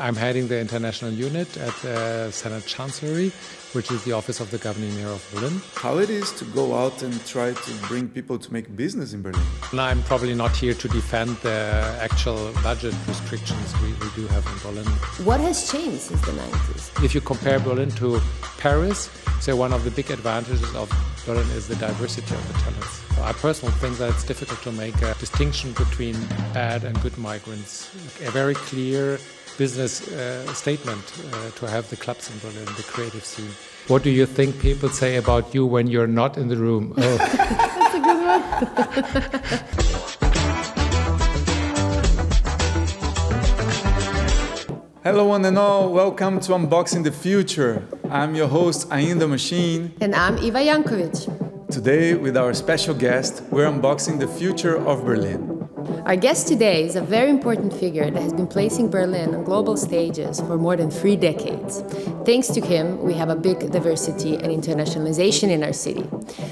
I'm heading the international unit at the Senate Chancellery, which is the office of the governing mayor of Berlin. How it is to go out and try to bring people to make business in Berlin? And I'm probably not here to defend the actual budget restrictions we do have in Berlin. What has changed since the 90s? If you compare Berlin to Paris, so one of the big advantages of Berlin is the diversity of the talents. I personally think that it's difficult to make a distinction between bad and good migrants. A very clear business statement to have the clubs in Berlin, the creative scene. What do you think people say about you when you're not in the room? Oh. That's a good one. Hello one and all, welcome to Unboxing the Future. I'm your host, Ainda Machine. And I'm Iva Jankovic. Today, with our special guest, we're unboxing the future of Berlin. Our guest today is a very important figure that has been placing Berlin on global stages for more than 3 decades. Thanks to him, we have a big diversity and internationalization in our city.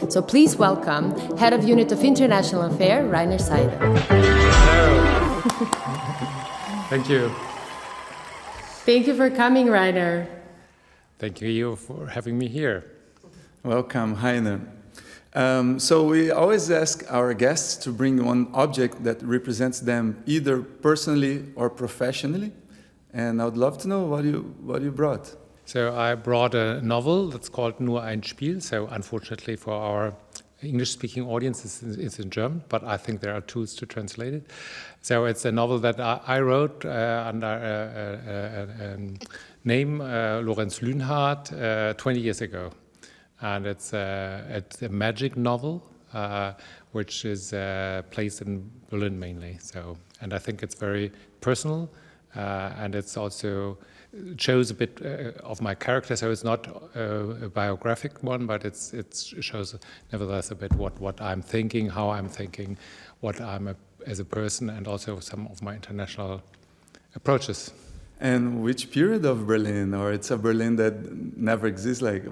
So please welcome Head of Unit of International Affairs, Rainer Seidel. Hello. Thank you. Thank you for coming, Rainer. Thank you for having me here. Welcome, Rainer. So we always ask our guests to bring one object that represents them either personally or professionally. And I would love to know what you brought. So I brought a novel that's called Nur ein Spiel. So unfortunately for our English-speaking audience, it's in German, but I think there are tools to translate it. So it's a novel that I wrote under a name, Lorenz Lünhardt, 20 years ago. And it's a magic novel, which is placed in Berlin mainly. And I think it's very personal, and it's also shows a bit of my character. So it's not a biographic one, but it shows nevertheless a bit what I'm thinking, how I'm thinking, what I'm as a person, and also some of my international approaches. And which period of Berlin, or it's a Berlin that never exists? Like,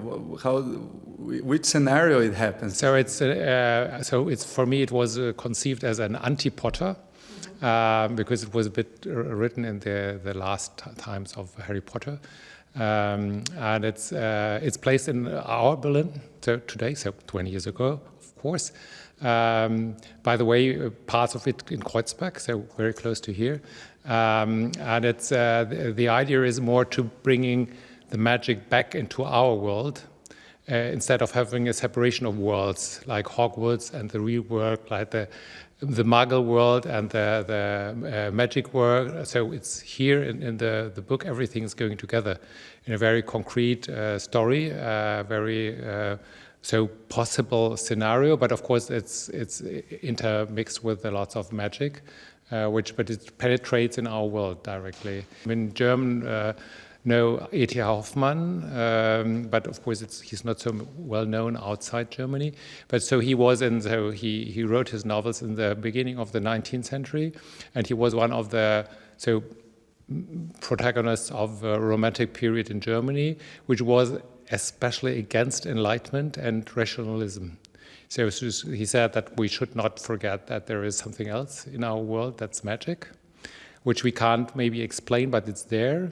which scenario it happens? So it's for me it was conceived as an anti-Potter, because it was a bit written in the last times of Harry Potter, and it's placed in our Berlin today, so 20 years ago, of course. By the way, parts of it in Kreuzberg, so very close to here. And it's the idea is more to bringing the magic back into our world instead of having a separation of worlds like Hogwarts and the real world, like the Muggle world and the magic world. So it's here in the book. Everything is going together in a very concrete story, very so possible scenario. But of course, it's intermixed with lots of magic. But it penetrates in our world directly. In German, know E.T. Hoffmann, but of course he's not so well known outside Germany. But so he wrote his novels in the beginning of the 19th century, and he was one of the protagonists of a romantic period in Germany, which was especially against Enlightenment and rationalism. So he said that we should not forget that there is something else in our world that's magic, which we can't maybe explain, but it's there.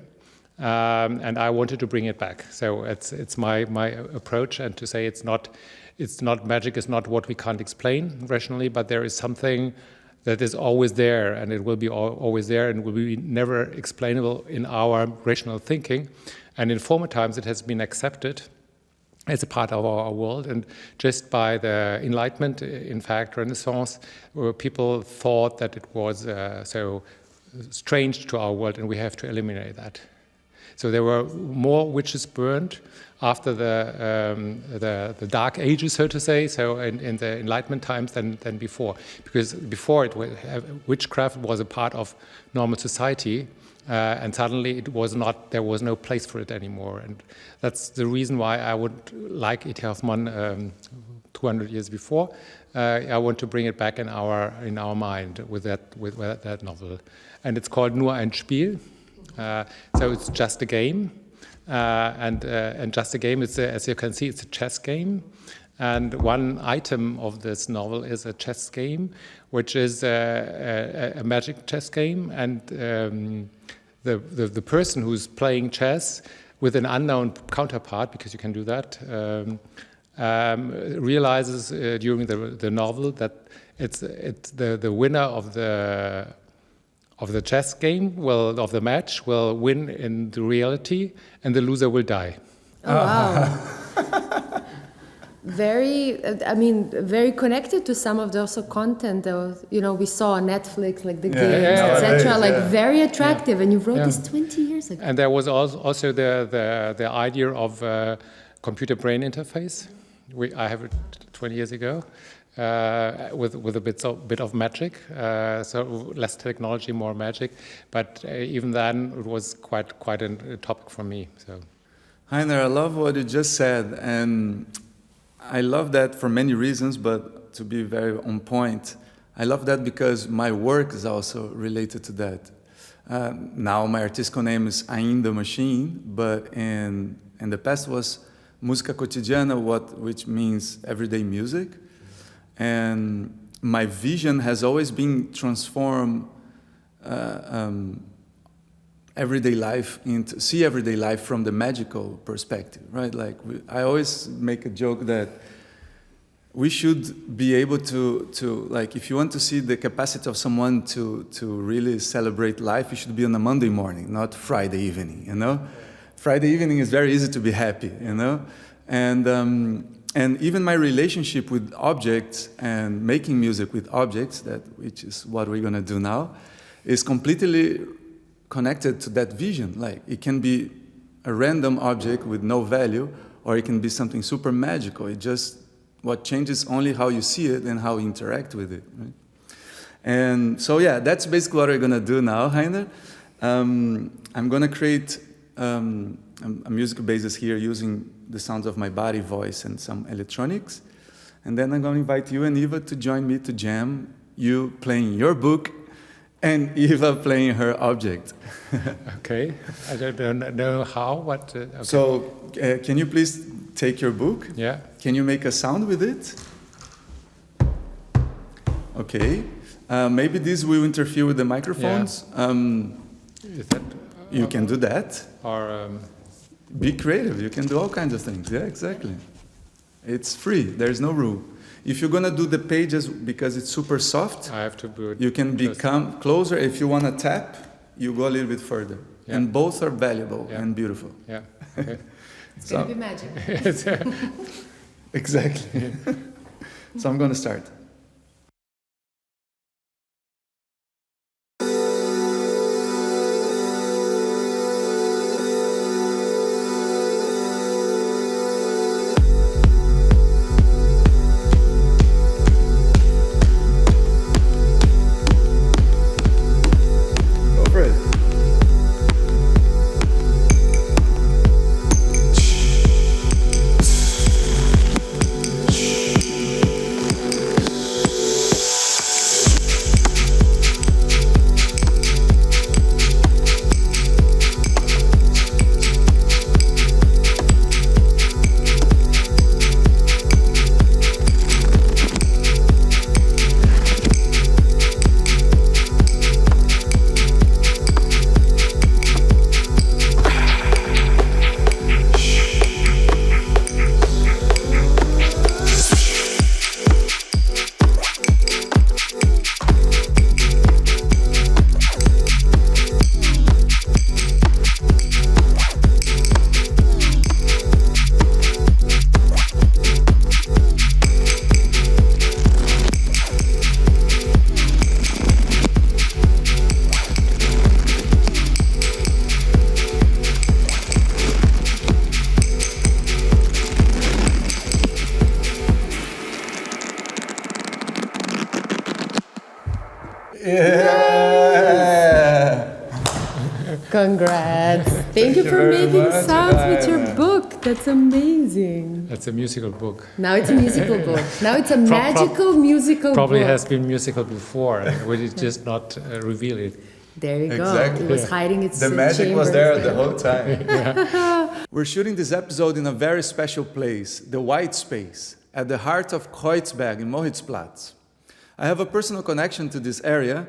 And I wanted to bring it back. So it's my approach, and to say it's not magic is not what we can't explain rationally, but there is something that is always there, and it will be always there, and will be never explainable in our rational thinking. And in former times, it has been accepted as a part of our world, and just by the Enlightenment, in fact, Renaissance, where people thought that it was so strange to our world, and we have to eliminate that. So there were more witches burned after the Dark Ages, so to say, so in the Enlightenment times than before, because before witchcraft was a part of normal society. And suddenly there was no place for it anymore. And that's the reason why I would like E.T. Hoffmann 200 years before. I want to bring it back in our mind with that novel. And it's called Nur ein Spiel. So it's just a game. And just a game, as you can see, it's a chess game. And one item of this novel is a chess game, which is a magic chess game. And the person who's playing chess with an unknown counterpart, because you can do that, realizes during the novel that it's the winner of the chess game, of the match, will win in the reality, and the loser will die. Oh, wow. Very connected to some of the also content that, we saw on Netflix, like the games, etc. Very attractive. And you wrote this 20 years ago. And there was also the idea of computer-brain interface. I have it 20 years ago. With a bit of magic, so less technology, more magic. But even then, it was quite a topic for me. So, Heiner, I love what you just said, and I love that for many reasons. But to be very on point, I love that because my work is also related to that. Now my artistic name is Ainda Machine, but in the past was Música Cotidiana, which means everyday music. And my vision has always been transform everyday life see everyday life from the magical perspective, right? Like I always make a joke that we should be able to like, if you want to see the capacity of someone to really celebrate life, you should be on a Monday morning, not Friday evening, Friday evening is very easy to be happy, And even my relationship with objects and making music with objects, which is what we're going to do now, is completely connected to that vision. Like it can be a random object with no value, or it can be something super magical. What changes only how you see it and how you interact with it. Right? And so that's basically what we're going to do now, Heiner. I'm going to create a musical basis here using the sounds of my body, voice, and some electronics. And then I'm going to invite you and Iva to join me to jam, you playing your book and Iva playing her object. Okay. I don't know how, but... Okay. So can you please take your book? Yeah. Can you make a sound with it? Okay. Maybe this will interfere with the microphones. Yeah. Is that... You can do that. Or... Be creative. You can do all kinds of things. Yeah, exactly. It's free. There's no rule. If you're going to do the pages because it's super soft, I have to do it. You can become closer. If you want to tap, you go a little bit further. Yeah. And both are valuable and beautiful. Yeah. Okay. It's going to be magic. Exactly. So I'm going to start. Congrats. Thank you for making sounds with your book. That's amazing. That's a musical book. Now it's a musical book. Now it's a magical musical probably book. Has been musical before. We did just not reveal it. There you Exactly. go. It was hiding its The magic was there the whole time. Yeah. We're shooting this episode in a very special place, the White Space, at the heart of Kreuzberg in Moritzplatz. I have a personal connection to this area,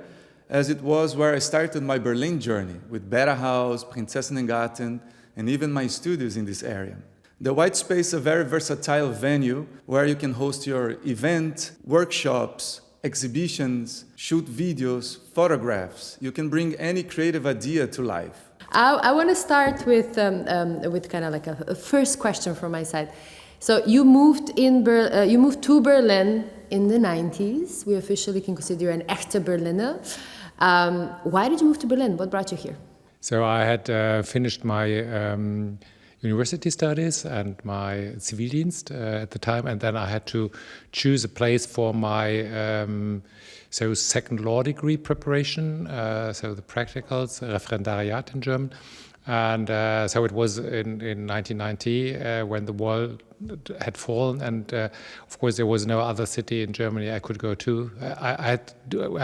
as it was where I started my Berlin journey with Beta House, Prinzessinnengarten, and even my studios in this area. The White Space is a very versatile venue where you can host your event, workshops, exhibitions, shoot videos, photographs. You can bring any creative idea to life. I want to start with kind of like a first question from my side. So you moved to Berlin in the 90s. We officially can consider you an echte Berliner. Why did you move to Berlin? What brought you here? So I had finished my university studies and my Zivildienst at the time, and then I had to choose a place for my second law degree preparation, so the practicals, Referendariat in German. And so it was in 1990 when the wall had fallen, and of course there was no other city in Germany I could go to. I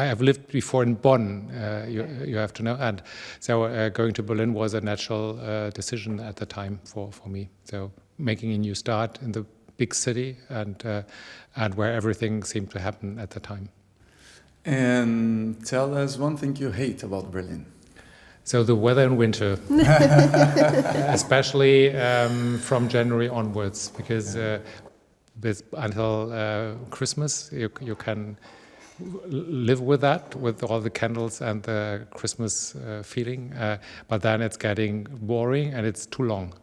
have lived before in Bonn, you have to know, and so going to Berlin was a natural decision at the time for me. So making a new start in the big city and where everything seemed to happen at the time. And tell us one thing you hate about Berlin. So the weather in winter, especially from January onwards, because until Christmas you can live with that, with all the candles and the Christmas feeling, but then it's getting boring and it's too long.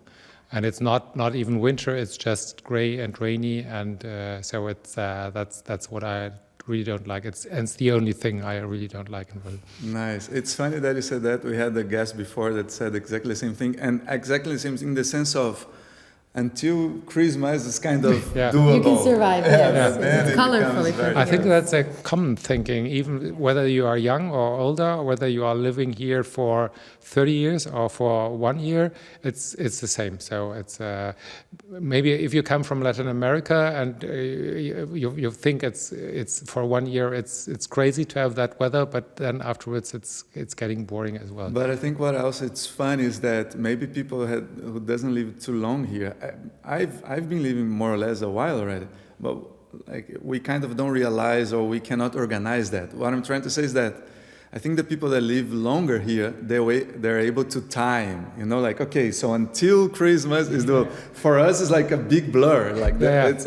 And it's not even winter; it's just gray and rainy, and so it's that's what I really don't like. It's the only thing I really don't like in Berlin. Nice. It's funny that you said that. We had a guest before that said exactly the same thing, and exactly the same thing in the sense of until Christmas is kind of doable. You can survive. Yes. It's colorful. I think that's a common thinking, even whether you are young or older, or whether you are living here for 30 years or for 1 year, it's the same. So it's maybe if you come from Latin America and you think it's for 1 year it's crazy to have that weather, but then afterwards it's getting boring as well. But I think what else it's fun is that maybe people who doesn't live too long here. I've been living more or less a while already, but like we kind of don't realize or we cannot organize that. What I'm trying to say is that I think the people that live longer here, they're able to time, like, okay, so until Christmas is for us it's like a big blur, like that. It's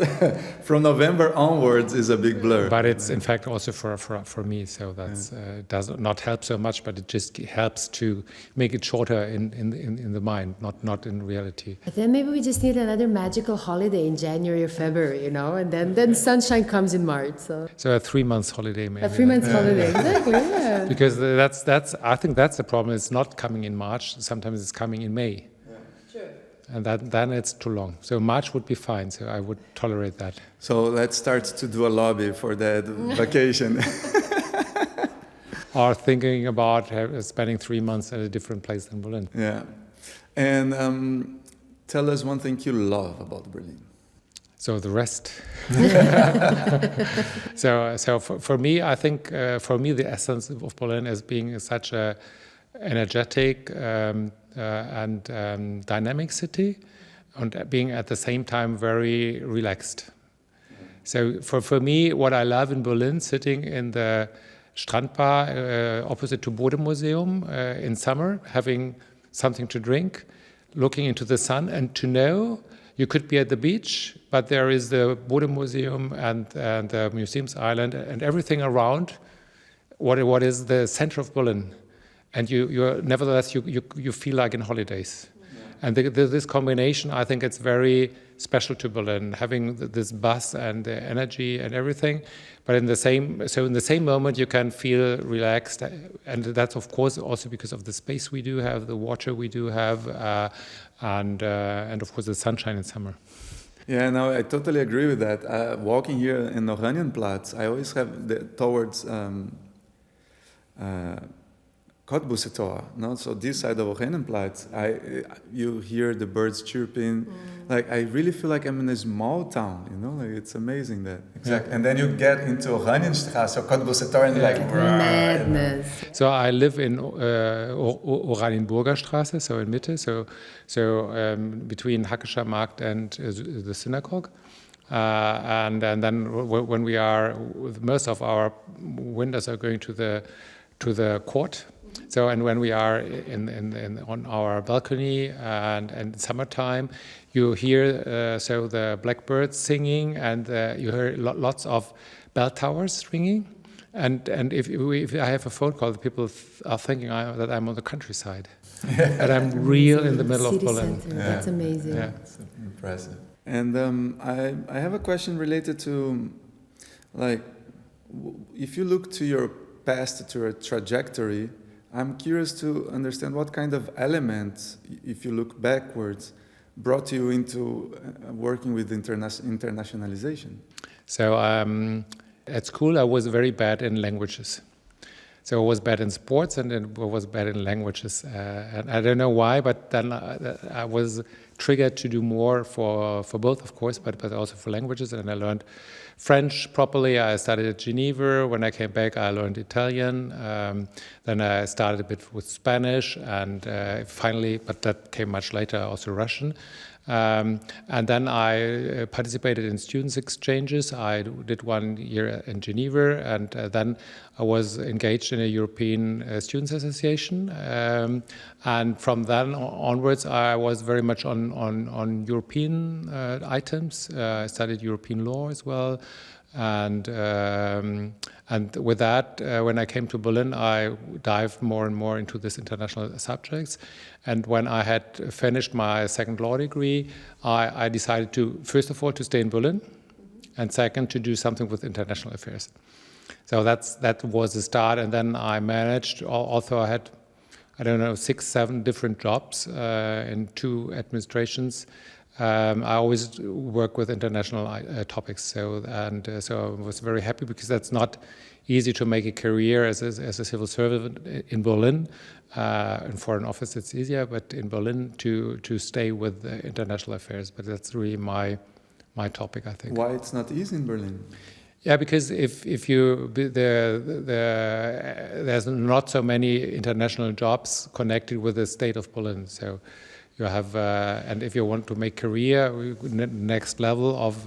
from November onwards is a big blur. But it's in fact also for me, so that's does not help so much, but it just helps to make it shorter in the mind, not in reality. But then maybe we just need another magical holiday in January or February, and then sunshine comes in March. So a 3 months holiday maybe. A 3 months holiday, exactly. Yeah. Because I think that's the problem. It's not coming in March. Sometimes it's coming in May. Yeah. Sure. And then it's too long. So March would be fine. So I would tolerate that. So let's start to do a lobby for that vacation. Or thinking about spending 3 months at a different place than Berlin. Yeah. And tell us one thing you love about Berlin. So the rest. So for me, I think the essence of Berlin is being such a energetic and dynamic city, and being at the same time very relaxed. So for me, what I love in Berlin, sitting in the Strandbar opposite to Bode Museum in summer, having something to drink, looking into the sun, and to know you could be at the beach, but there is the Bode Museum and the Museums Island and everything around. What is the center of Berlin, and nevertheless you feel like in holidays. Yeah. And this combination, I think, it's very special to Berlin, having this buzz and the energy and everything. But in the same moment, you can feel relaxed, and that's of course also because of the space we do have, the water we do have, and of course the sunshine in summer. Yeah, no, I totally agree with that. Walking here in Oranienplatz, I always have towards Cottbussetor, no? So this side of Oranienplatz, you hear the birds chirping. Like I really feel like I'm in a small town, Like it's amazing that. Exactly. Yeah. And then you get into Oranienstraße or Cottbussetor and like madness. So I live in Oranienburger Straße, so in Mitte, so between Hackescher Markt and the synagogue. And then when we are, most of our windows are going to to the court. So, and when we are on our balcony and in summertime, you hear so the blackbirds singing, and you hear lots of bell towers ringing. And if I have a phone call, the people are thinking that I'm on the countryside, and I'm real in the middle of Berlin. Center. Yeah. That's amazing. Yeah. That's impressive. And I have a question related to, like, if you look to your past, to your trajectory, I'm curious to understand what kind of elements, if you look backwards, brought you into working with internationalization. So at school, I was very bad in languages. So I was bad in sports and then I was bad in languages. And I don't know why, but then I was triggered to do more for both, of course, but also for languages. And I learned French properly. I studied at Geneva. When I came back, I learned Italian. Then I started a bit with Spanish, and finally, but that came much later, also Russian. And then I participated in students' exchanges. I did 1 year in Geneva, and then I was engaged in a European Students' Association. And from then onwards, I was very much on European items. I studied European law as well. And with that, when I came to Berlin, I dived more and more into this international subjects. And when I had finished my second law degree, I decided to, first of all, to stay in Berlin, and second, to do something with international affairs. So that was the start. And then I managed, also I had, I don't know, 6, 7 different jobs in 2 administrations. I always work with international topics, so I was very happy, because that's not easy to make a career as a civil servant in Berlin. In Foreign Office, it's easier, but in Berlin to stay with international affairs. But that's really my topic, I think. Why it's not easy in Berlin? Yeah, because if you there's not so many international jobs connected with the state of Berlin, so. You have, and if you want to make career, next level of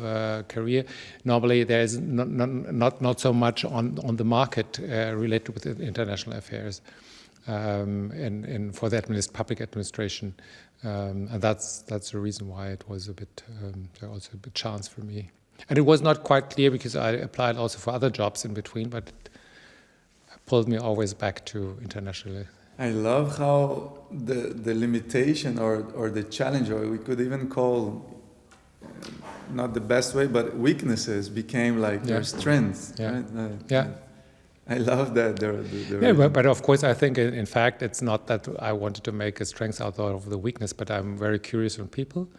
career, normally there is not so much on the market related with international affairs, for the public administration, and that's the reason why it was a bit also a bit chance for me. And it was not quite clear, because I applied also for other jobs in between, but it pulled me always back to international. I love how the limitation or the challenge, or we could even call, not the best way, but weaknesses became like your strengths. Yeah. Right? I love that. But of course, I think in fact it's not that I wanted to make a strength out of the weakness, but I'm very curious on people,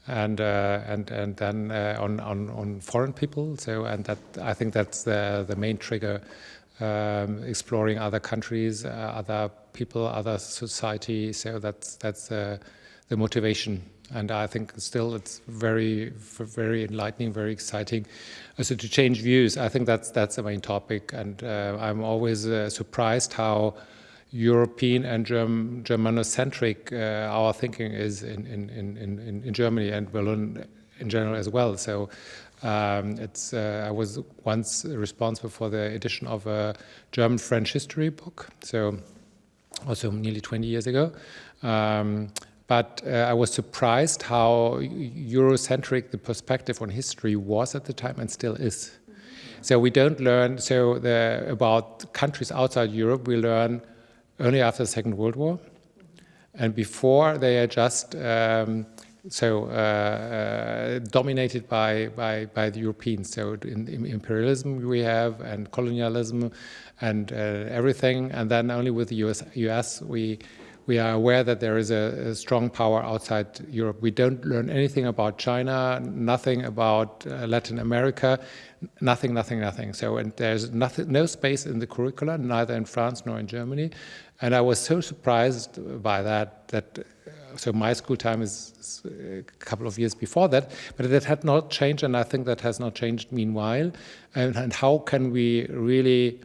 and then on foreign people. So that I think that's the main trigger. Exploring other countries, other people, other society. So that's the motivation, and I think still it's very enlightening, very exciting. Also to change views, I think that's the main topic, and I'm always surprised how European and Germanocentric our thinking is in Germany and Berlin in general as well. So. I was once responsible for the edition of a German-French history book, so also nearly 20 years ago. But I was surprised how Eurocentric the perspective on history was at the time and still is. So we don't learn about countries outside Europe. We learn only after the Second World War, and before they are just. Dominated by the Europeans. So in imperialism we have, and colonialism, and everything, and then only with the US we are aware that there is a strong power outside Europe. We don't learn anything about China, nothing about Latin America, nothing. So, and there's no space in the curricula, neither in France nor in Germany. And I was so surprised by that. So my school time is a couple of years before that, but that had not changed, and I think that has not changed meanwhile. And how can we really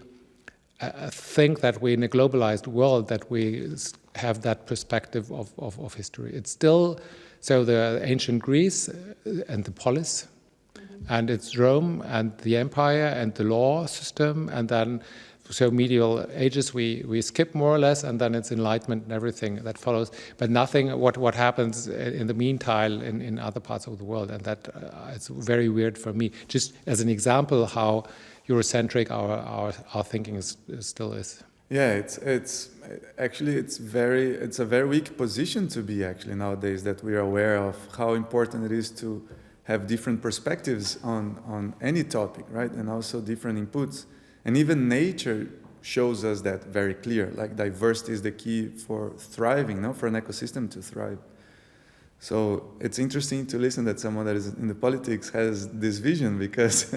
think that we, in a globalized world, that we have that perspective of history? It's still, so the ancient Greece and the polis, and it's Rome and the empire and the law system, and then so medieval ages we skip more or less, and then it's Enlightenment and everything that follows, but nothing what happens in the meantime in other parts of the world, and that it's very weird for me. Just as an example, how Eurocentric our thinking still is. Yeah, it's actually it's a very weak position to be actually nowadays, that we are aware of how important it is to have different perspectives on any topic, right? And also different inputs. And even nature shows us that very clear, like diversity is the key for thriving, no? For an ecosystem to thrive. So it's interesting to listen that someone that is in the politics has this vision, because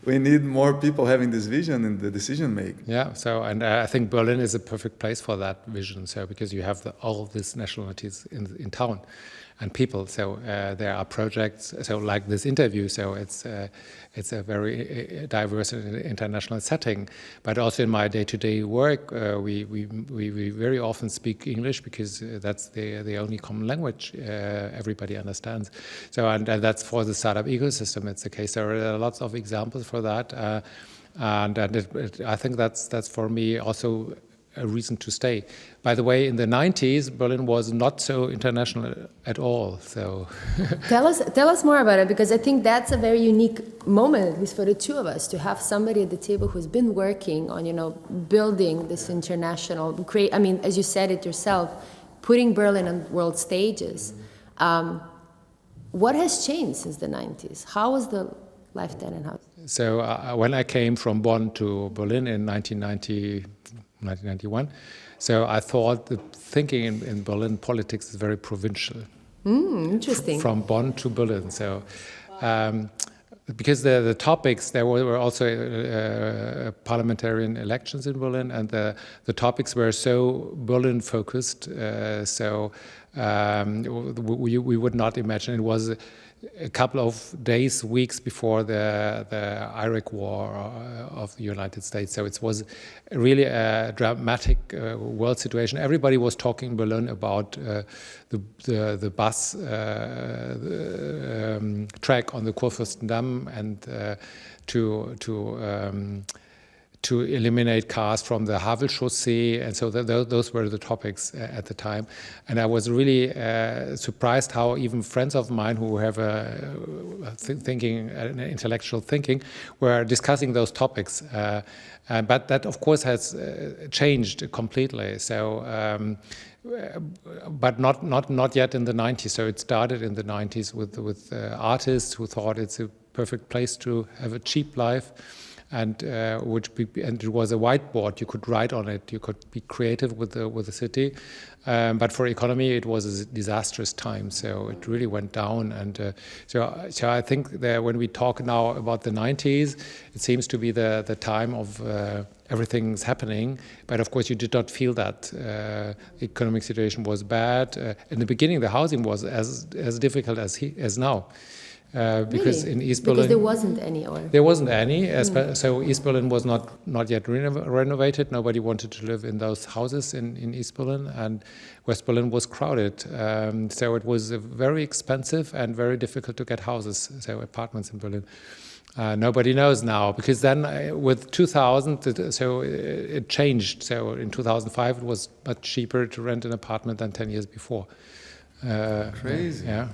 we need more people having this vision in the decision making. Yeah, so, and I think Berlin is a perfect place for that vision, so because you have all of these nationalities in town and people, so there are projects, so like this interview, so it's a very diverse and international setting. But also in my day-to-day work, we very often speak English, because that's the only common language everybody understands. So and that's for the startup ecosystem, it's the case. There are lots of examples for that, and I think that's for me also a reason to stay. By the way, in the 90s, Berlin was not so international at all. So tell us more about it, because I think that's a very unique moment, at least for the two of us, to have somebody at the table who's been working on, building this international, I mean, as you said it yourself, putting Berlin on world stages. What has changed since the 90s? How was the life then, and how? So when I came from Bonn to Berlin in 1991. So I thought the thinking in Berlin politics is very provincial. Interesting. From Bonn to Berlin. So because the topics, there were also parliamentarian elections in Berlin, and the topics were so Berlin focused. So we would not imagine. It was a couple of days, weeks before the Iraq war of the United States. So it was really a dramatic world situation. Everybody was talking in Berlin about the bus track on the Kurfürstendamm, and to eliminate cars from the Havelchaussee, and so those were the topics at the time. And I was really surprised how even friends of mine who have an intellectual thinking, were discussing those topics. But that, of course, has changed completely. So, but not yet in the 90s. So it started in the 90s with artists who thought it's a perfect place to have a cheap life. And and it was a whiteboard. You could write on it. You could be creative with the city, but for economy it was a disastrous time. So it really went down. And so I think that when we talk now about the 90s, it seems to be the time of everything's happening. But of course, you did not feel that the economic situation was bad. In the beginning, the housing was as difficult as now. Because really? In East Berlin, because there wasn't any, or there wasn't any. So East Berlin was not yet renovated. Nobody wanted to live in those houses in East Berlin, and West Berlin was crowded. So it was very expensive and very difficult to get houses, so apartments in Berlin. Nobody knows now, because then with 2000, so it changed. So in 2005, it was much cheaper to rent an apartment than 10 years before. Crazy. Yeah.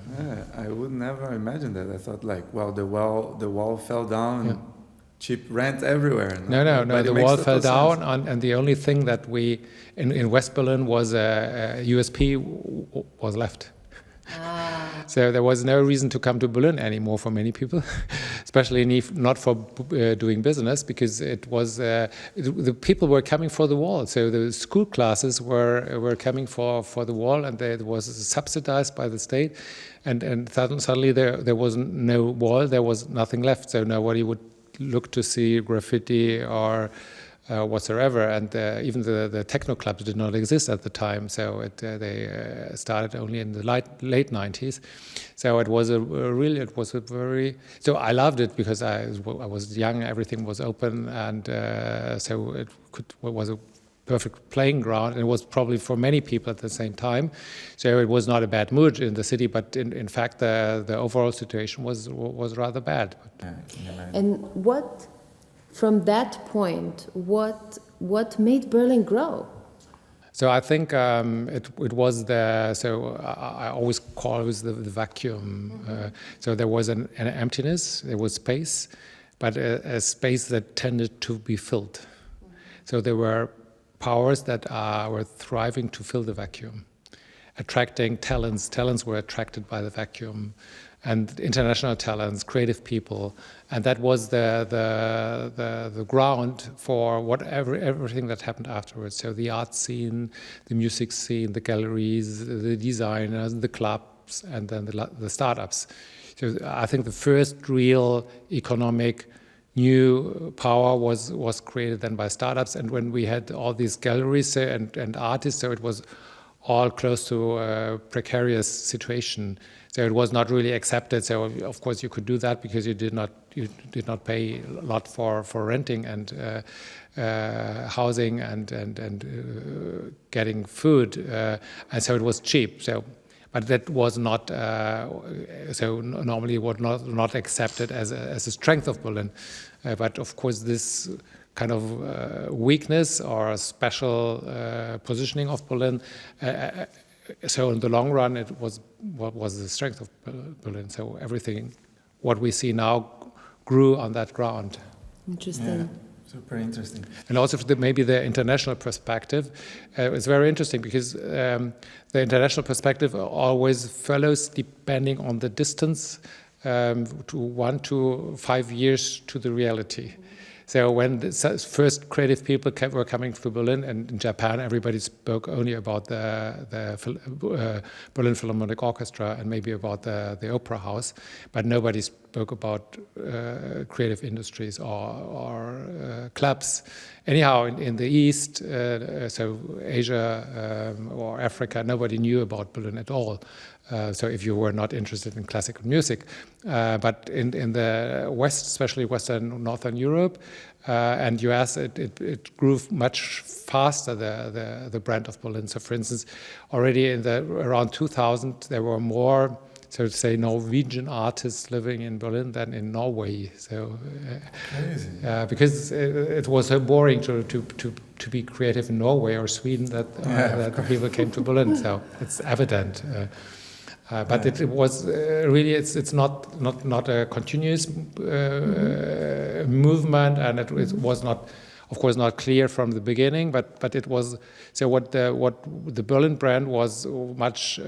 I would never imagine that. I thought the wall fell down. Yeah. Cheap rent everywhere. No. The wall fell down, and the only thing that we in West Berlin was USP was left. So there was no reason to come to Berlin anymore for many people, especially not for doing business, because it was the people were coming for the wall. So the school classes were coming for the wall, and it was subsidized by the state. And suddenly there was no wall, there was nothing left. So nobody would look to see graffiti or whatsoever, and even the techno clubs did not exist at the time, so they started only in the late 90s. So it was so I loved it, because I was young, everything was open, and so it was a perfect playing ground, and it was probably for many people at the same time. So it was not a bad mood in the city, but in fact the overall situation was rather bad. And what? From that point, what what made Berlin grow? So I think it was I always call it the vacuum. So there was an emptiness, there was space, but a space that tended to be filled. So there were powers that were thriving to fill the vacuum, attracting talents. Talents were attracted by the vacuum, and international talents, creative people, and that was the ground for everything that happened afterwards. So the art scene, the music scene, the galleries, the designers, the clubs, and then the startups. So I think the first real economic new power was created then by startups, and when we had all these galleries and artists, so it was all close to a precarious situation. So it was not really accepted. So of course you could do that because you did not pay a lot for renting and housing and getting food, and so it was cheap. So, but that was not so normally was not accepted as a strength of Berlin. But of course this kind of weakness or a special positioning of Berlin. So in the long run, it was what was the strength of Berlin. So everything, what we see now, grew on that ground. Interesting. Yeah, super interesting. And also maybe the international perspective, it's very interesting because the international perspective always follows depending on the distance to 1 to 5 years to the reality. So when the first creative people were coming to Berlin, and in Japan, everybody spoke only about the Berlin Philharmonic Orchestra and maybe about the opera house, but nobody spoke about creative industries or clubs. Anyhow, in the East, so Asia or Africa, nobody knew about Berlin at all. So if you were not interested in classical music, but in the West, especially Western Northern Europe and US, it grew much faster, the brand of Berlin. So for instance, already in around 2000, there were more, so to say, Norwegian artists living in Berlin than in Norway. So because it was so boring to be creative in Norway or Sweden that people came to Berlin. So it's evident. But it was really it's not a continuous movement, and it was not, of course, not clear from the beginning. But it was, so what the Berlin brand was much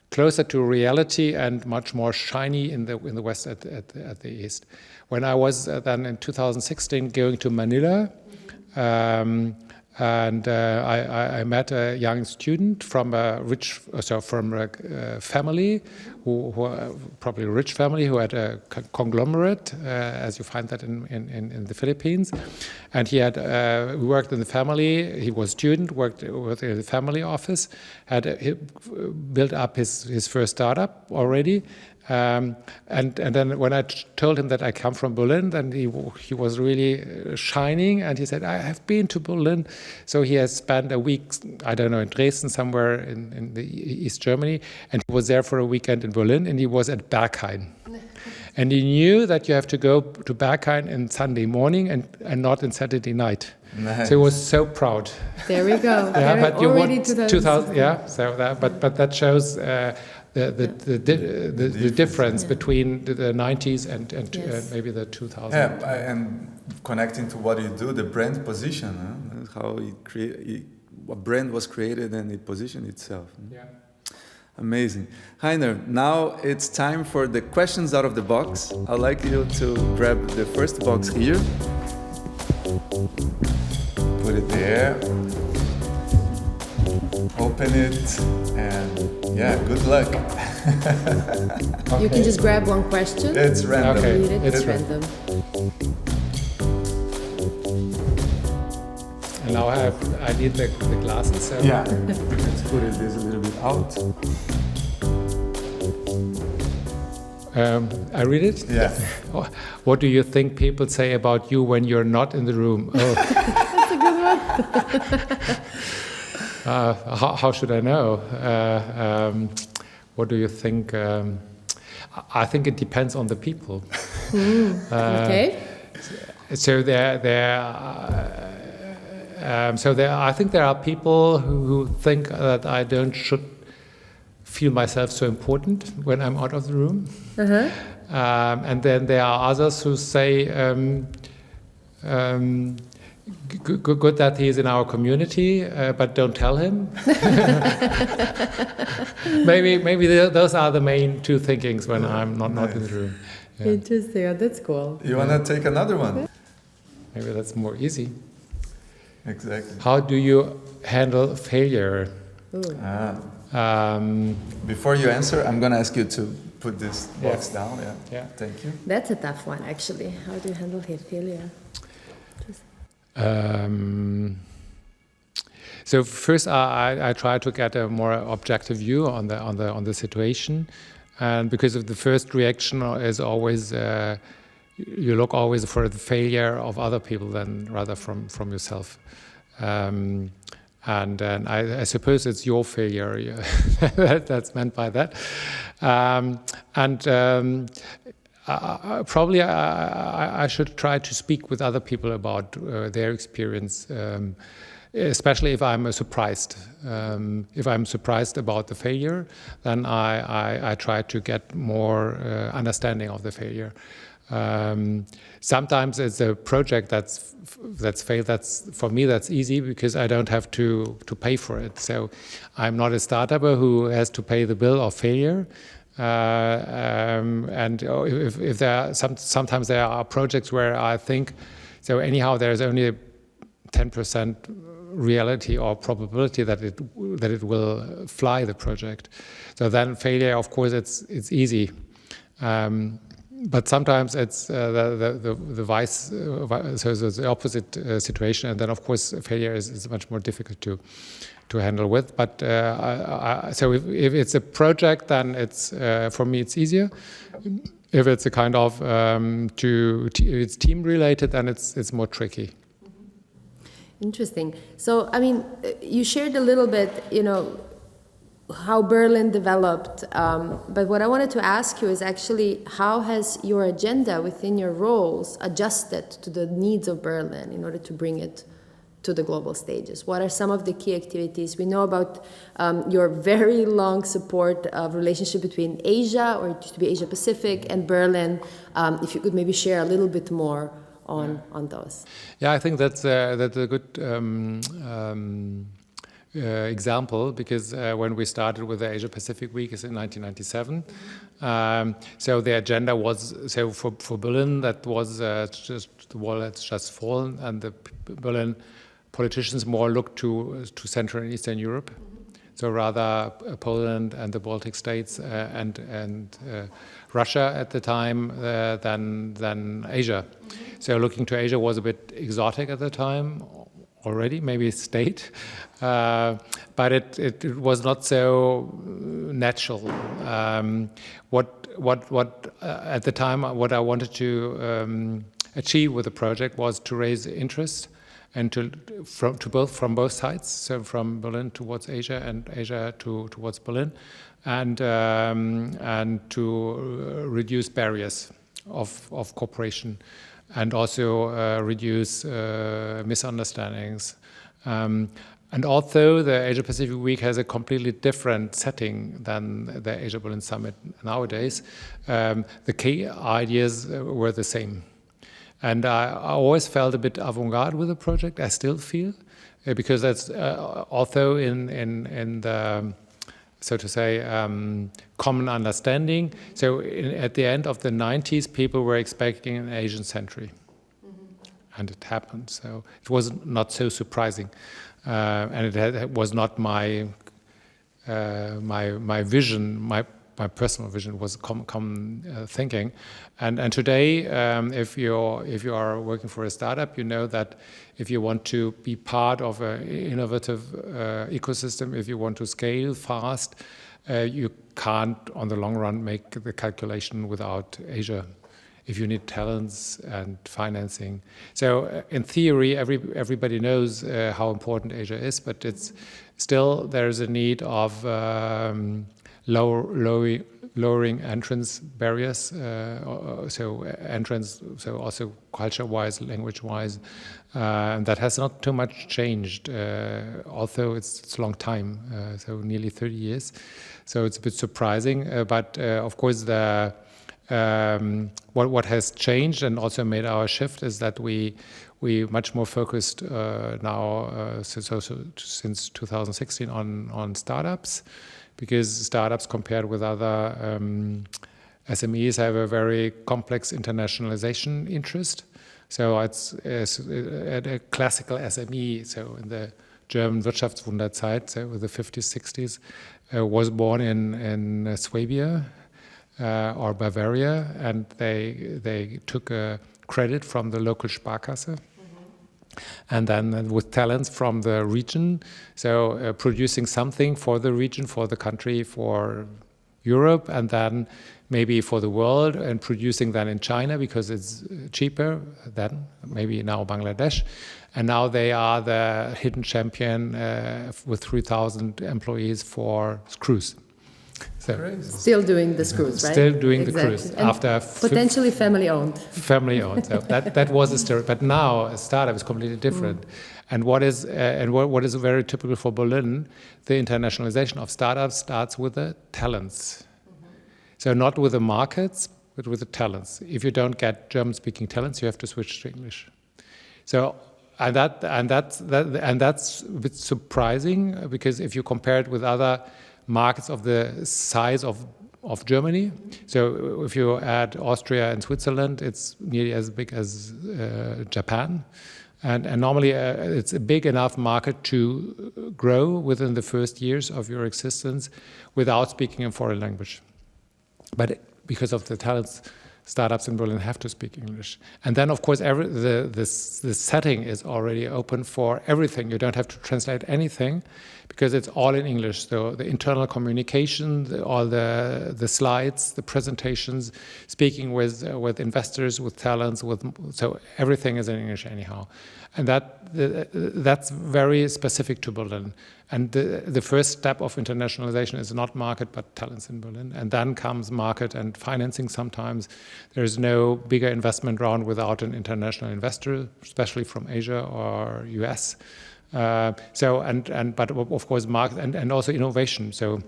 closer to reality and much more shiny in the West at the East. When I was then in 2016 going to Manila. And I met a young student from a family, who probably a rich family, who had a conglomerate, as you find that in the Philippines. And he had worked in the family. He was a student, worked in the family office, he built up his first startup already. And then when I told him that I come from Berlin, then he was really shining, and he said, I have been to Berlin. So he has spent a week, I don't know, in Dresden, somewhere in the East Germany, and he was there for a weekend in Berlin, and he was at Berghain. And he knew that you have to go to Berghain on Sunday morning and not on Saturday night. Nice. So he was so proud. There we go. Yeah, but you want 2000. Yeah. So but that shows the difference between the 90s and yes. Maybe the 2000s. Yeah, and connecting to what you do, the brand position, how a brand was created and it positioned itself. Yeah. Amazing. Heiner, now it's time for the questions out of the box. I'd like you to grab the first box here. Put it there. Open it, and yeah, good luck. Okay. You can just grab one question. It's random. Okay. It's random. And now I need the glasses. So. Yeah. Let's put this a little bit out. I read it? Yeah. What do you think people say about you when you're not in the room? Oh. That's a good one. How should I know? What do you think? I think it depends on the people. Okay. So So I think there are people who think that I should feel myself so important when I'm out of the room. And then there are others who say, good that he is in our community, but don't tell him. maybe those are the main two thinkings when I'm not in the room. Yeah. Interesting. Oh, that's cool. You want to take another one? Maybe that's more easy. Exactly. How do you handle failure? Before you answer, I'm going to ask you to put this box down. Yeah. Thank you. That's a tough one, actually. How do you handle failure? So first, I try to get a more objective view on the situation, and because of the first reaction is always you look always for the failure of other people than rather from yourself. And I suppose it's your failure that's meant by that. Probably I should try to speak with other people about their experience, especially if I'm surprised. If I'm surprised about the failure, then I try to get more understanding of the failure. Sometimes it's a project that's failed. For me that's easy because I don't have to pay for it. So I'm not a startupper who has to pay the bill of failure. And if there are sometimes there are projects where I think so anyhow there's only a 10% reality or probability that it will fly the project. So then failure, of course, it's easy. But sometimes it's the vice, so the opposite situation, and then of course failure is much more difficult to handle with. But so if it's a project, then it's for me it's easier. If it's a kind of it's team related, then it's more tricky. Interesting. So I mean, you shared a little bit, how Berlin developed, but what I wanted to ask you is actually how has your agenda within your roles adjusted to the needs of Berlin in order to bring it to the global stages? What are some of the key activities? We know about your very long support of relationship between Asia, or it used to be Asia Pacific, and Berlin. If you could maybe share a little bit more on those. Yeah, I think that's a good example, because when we started with the Asia Pacific Week is in 1997. So the agenda was, so for Berlin, that was just the wall had just fallen, and the Berlin politicians more looked to Central and Eastern Europe. So rather Poland and the Baltic states and Russia at the time than Asia. So looking to Asia was a bit exotic at the time already, maybe state, but it was not so natural. What at the time what I wanted to achieve with the project was to raise interest and from both sides, so from Berlin towards Asia and Asia towards Berlin, and to reduce barriers of cooperation, and also reduce misunderstandings. And although the Asia Pacific Week has a completely different setting than the Asia Berlin Summit nowadays, the key ideas were the same. And I always felt a bit avant-garde with the project. I still feel, because that's although in the, so to say, common understanding. So at the end of the 90s, people were expecting an Asian century, and it happened. So it was not so surprising, and it was not my vision. My personal vision was common thinking, and today, if you are working for a startup, you know that if you want to be part of an innovative ecosystem, if you want to scale fast, you can't, on the long run, make the calculation without Asia. If you need talents and financing, so in theory, everybody knows how important Asia is, but it's still there's a need of lowering entrance barriers, so also culture-wise, language-wise, and that has not too much changed, although it's a long time, so nearly 30 years. So it's a bit surprising, but of course what has changed and also made our shift is that we much more focused now since 2016 on startups, because startups compared with other SMEs have a very complex internationalization interest. So it's a classical SME, so in the German Wirtschaftswunderzeit, so the 50s, 60s, was born in Swabia or Bavaria, and they took a credit from the local Sparkasse. And then with talents from the region, so producing something for the region, for the country, for Europe, and then maybe for the world, and producing then in China because it's cheaper than maybe now Bangladesh. And now they are the hidden champion with 3,000 employees for screws. So still doing the screws, right? Still doing the cruise after potentially family owned. Family owned. So that was a story. But now a startup is completely different. And what is very typical for Berlin, the internationalization of startups starts with the talents. So not with the markets, but with the talents. If you don't get German-speaking talents, you have to switch to English. So that's a bit surprising, because if you compare it with other markets of the size of Germany, so if you add Austria and Switzerland, it's nearly as big as Japan, and normally it's a big enough market to grow within the first years of your existence without speaking a foreign language. But because of the talents, startups in Berlin have to speak English. And then, of course, the setting is already open for everything. You don't have to translate anything because it's all in English. So the internal communication, all the slides, the presentations, speaking with investors, with talents, so everything is in English anyhow. And that's very specific to Berlin. And the first step of internationalization is not market, but talents in Berlin. And then comes market and financing sometimes. There's no bigger investment round without an international investor, especially from Asia or US. But of course, market and also innovation. So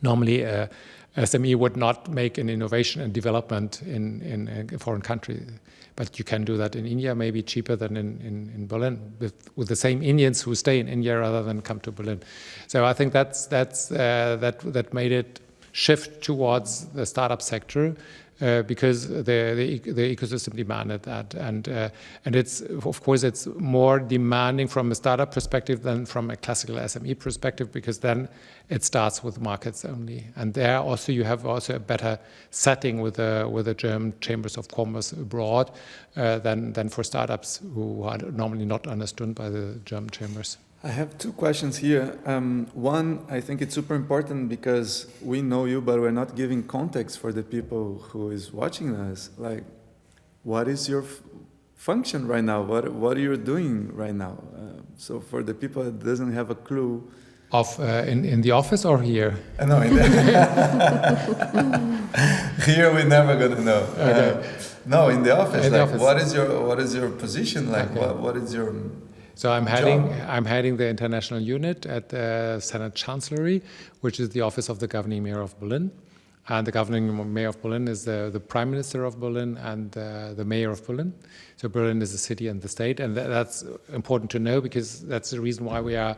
normally SME would not make an innovation and development in a foreign country. But you can do that in India, maybe cheaper than in Berlin, with the same Indians who stay in India rather than come to Berlin. So I think that made it shift towards the startup sector, because the ecosystem demanded that, and it's, of course, it's more demanding from a startup perspective than from a classical SME perspective, because then it starts with markets only, and there also you have also a better setting with the German chambers of commerce abroad than for startups who are normally not understood by the German chambers. I have two questions here. One, I think it's super important because we know you, but we're not giving context for the people who is watching us. Like, what is your function right now? What are you doing right now? So for the people that doesn't have a clue. In the office or here? No, here we're never gonna know. Okay. No, in the office. In the office. What is your position like? Okay. What is your So I'm heading the international unit at the Senate Chancellery, which is the office of the governing mayor of Berlin. And the governing mayor of Berlin is the prime minister of Berlin and the mayor of Berlin. So Berlin is a city and the state, and that's important to know, because that's the reason why we are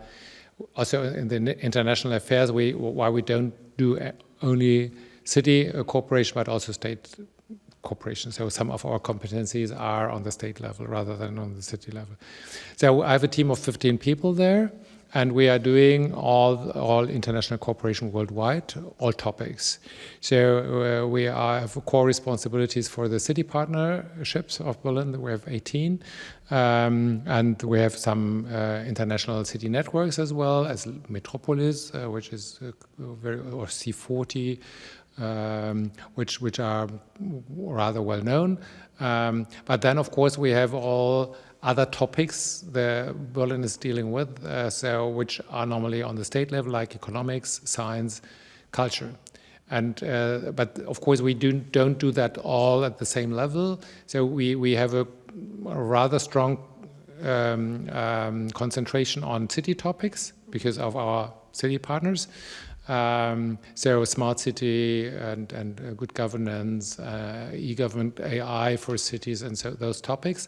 also in the international affairs. Why we don't do only city cooperation, but also state cooperation. So some of our competencies are on the state level rather than on the city level. So I have a team of 15 people there, and we are doing all international cooperation worldwide, all topics. So we have core responsibilities for the city partnerships of Berlin. We have 18, and we have some international city networks as well as Metropolis, which is or C40. Which are rather well known. But then, of course, we have all other topics that Berlin is dealing with, which are normally on the state level, like economics, science, culture. But of course, we don't do that all at the same level. So we have a rather strong concentration on city topics because of our city partners. So smart city and good governance, e-government, AI for cities, and so those topics.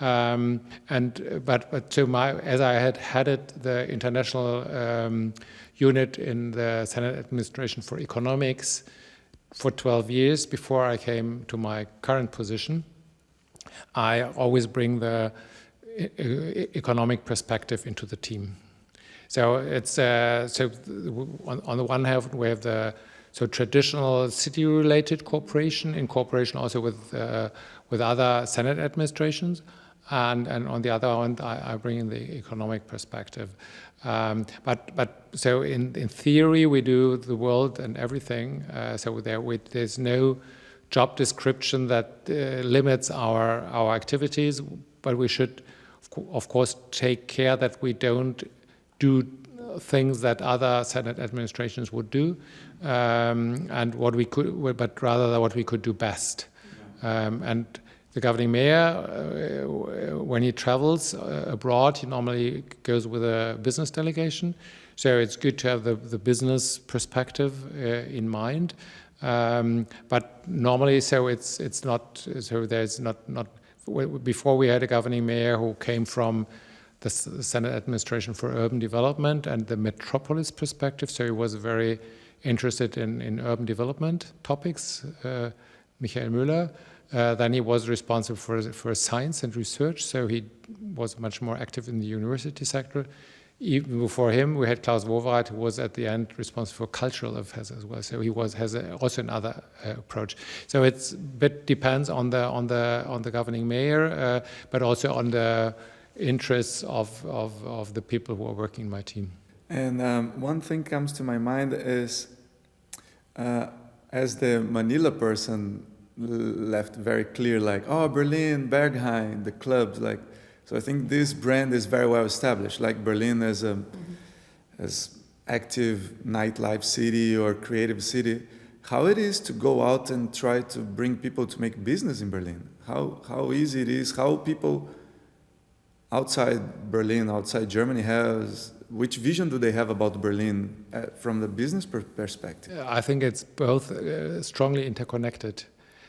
But as I had headed the international unit in the Senate Administration for Economics for 12 years before I came to my current position, I always bring the economic perspective into the team. So it's on the one hand we have the traditional city-related cooperation, in cooperation also with other Senate administrations, and on the other hand I bring in the economic perspective. But so in theory we do the world and everything. So there's no job description that limits our activities, but we should of course take care that we don't do things that other Senate administrations would do, and but rather what we could do best. And the governing mayor, when he travels abroad, he normally goes with a business delegation. So it's good to have the business perspective in mind. But normally, so it's not. So there's not. Before we had a governing mayor who came from the Senate Administration for Urban Development and the metropolis perspective. So he was very interested in urban development topics, Michael Müller. Then he was responsible for science and research, so he was much more active in the university sector. Even before him, we had Klaus Wowereit, who was at the end responsible for cultural affairs as well. So he has also another approach. So it's a bit depends on the governing mayor, but also on the interests of the people who are working in my team. And one thing comes to my mind is, as the Manila person left very clear, like, oh, Berlin, Berghain, the clubs, like. So I think this brand is very well established, like Berlin as active nightlife city or creative city. How it is to go out and try to bring people to make business in Berlin? How easy it is? How people outside Berlin, outside Germany which vision do they have about Berlin from the business perspective? I think it's both strongly interconnected.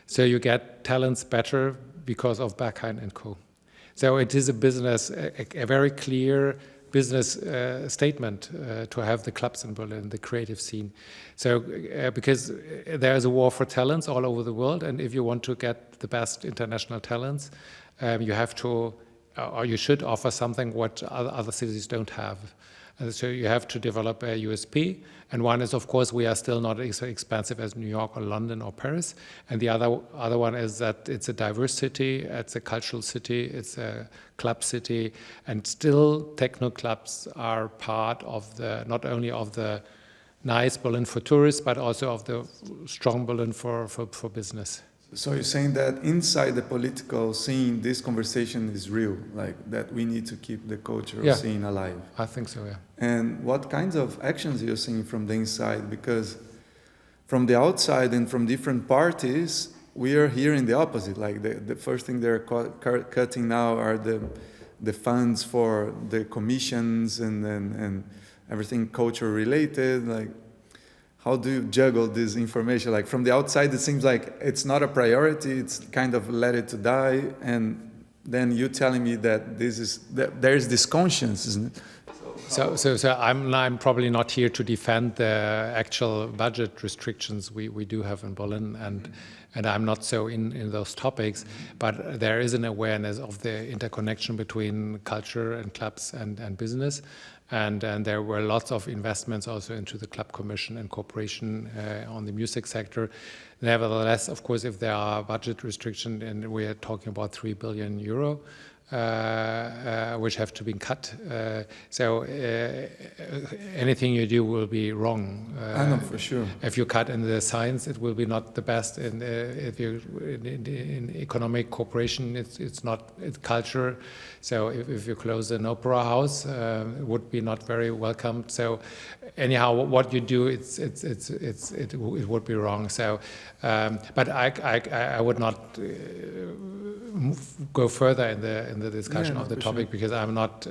So you get talents better because of Berghain and Co. So it is a business, a very clear business statement to have the clubs in Berlin, the creative scene. So because there is a war for talents all over the world, and if you want to get the best international talents, you have to, or you should offer something what other cities don't have. And so you have to develop a USP, and one is, of course, we are still not as expensive as New York or London or Paris, and the other one is that it's a diverse city, it's a cultural city, it's a club city, and still techno clubs are part of not only of the nice Berlin for tourists, but also of the strong Berlin for business. So you're saying that inside the political scene, this conversation is real, like that we need to keep the cultural scene alive. I think so, yeah. And what kinds of actions you're seeing from the inside? Because from the outside and from different parties, we are hearing the opposite. Like the first thing they're cutting now are the funds for the commissions and everything culture related. Like, how do you juggle this information? Like from the outside, it seems like it's not a priority. It's kind of let it to die. And then you telling me that there's this conscience, isn't it? So I'm probably not here to defend the actual budget restrictions we do have in Berlin, and I'm not so in those topics. But there is an awareness of the interconnection between culture and clubs and business. And there were lots of investments also into the club commission and cooperation on the music sector. Nevertheless, of course, if there are budget restrictions, and we are talking about €3 billion, which have to be cut. So anything you do will be wrong. I know for sure. If you cut in the science, it will be not the best. And if you in economic cooperation, it's not it's culture. So if you close an opera house, it would be not very welcomed. So anyhow, what you do, it would be wrong. So, but I would not go further in the discussion of the topic, because I'm not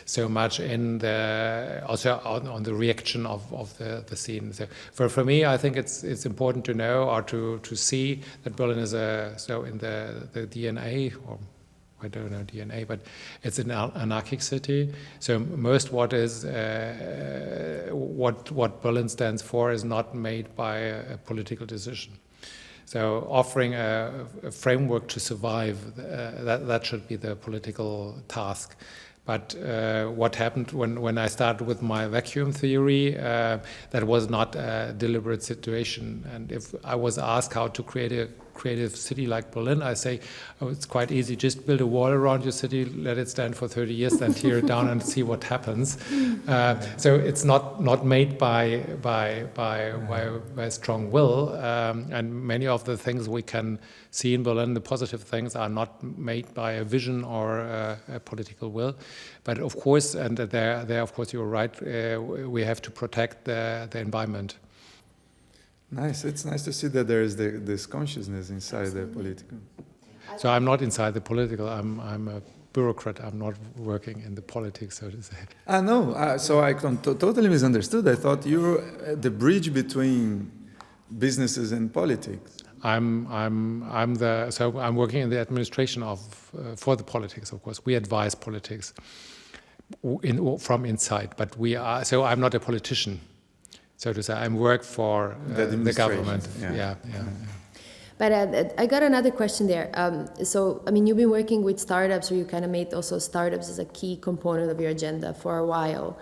so much in the also on the reaction of the scene. So for me, I think it's important to know or to see that Berlin is so in the DNA, or I don't know DNA, but it's an anarchic city. So most what Berlin stands for is not made by a political decision. So offering a framework to survive, that should be the political task. But what happened when I started with my vacuum theory, that was not a deliberate situation. And if I was asked how to create a creative city like Berlin, I say, oh, it's quite easy. Just build a wall around your city, let it stand for 30 years, then tear it down and see what happens. So it's not made by strong will. And many of the things we can see in Berlin, the positive things, are not made by a vision or a political will. But of course, and there of course you're right, we have to protect the environment. Nice. It's nice to see that there is this consciousness inside the political. So I'm not inside the political. I'm a bureaucrat. I'm not working in the politics, so to say. No. So I totally misunderstood. I thought you're the bridge between businesses and politics. I'm working in the administration for the politics. Of course, we advise politics from inside, but so I'm not a politician. So to say, I work for the government. Yeah. But I got another question there. So, I mean, you've been working with startups, or you kind of made also startups as a key component of your agenda for a while.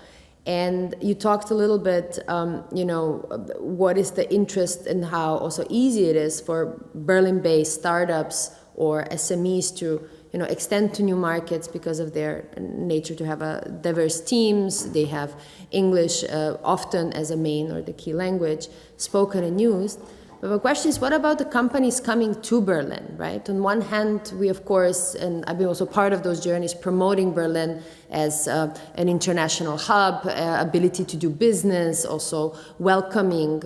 And you talked a little bit, what is the interest and how also easy it is for Berlin-based startups or SMEs to extend to new markets because of their nature to have diverse teams. They have English often as a main or the key language spoken and used. But the question is, what about the companies coming to Berlin, right? On one hand, we of course, and I've been also part of those journeys, promoting Berlin as an international hub, ability to do business, also welcoming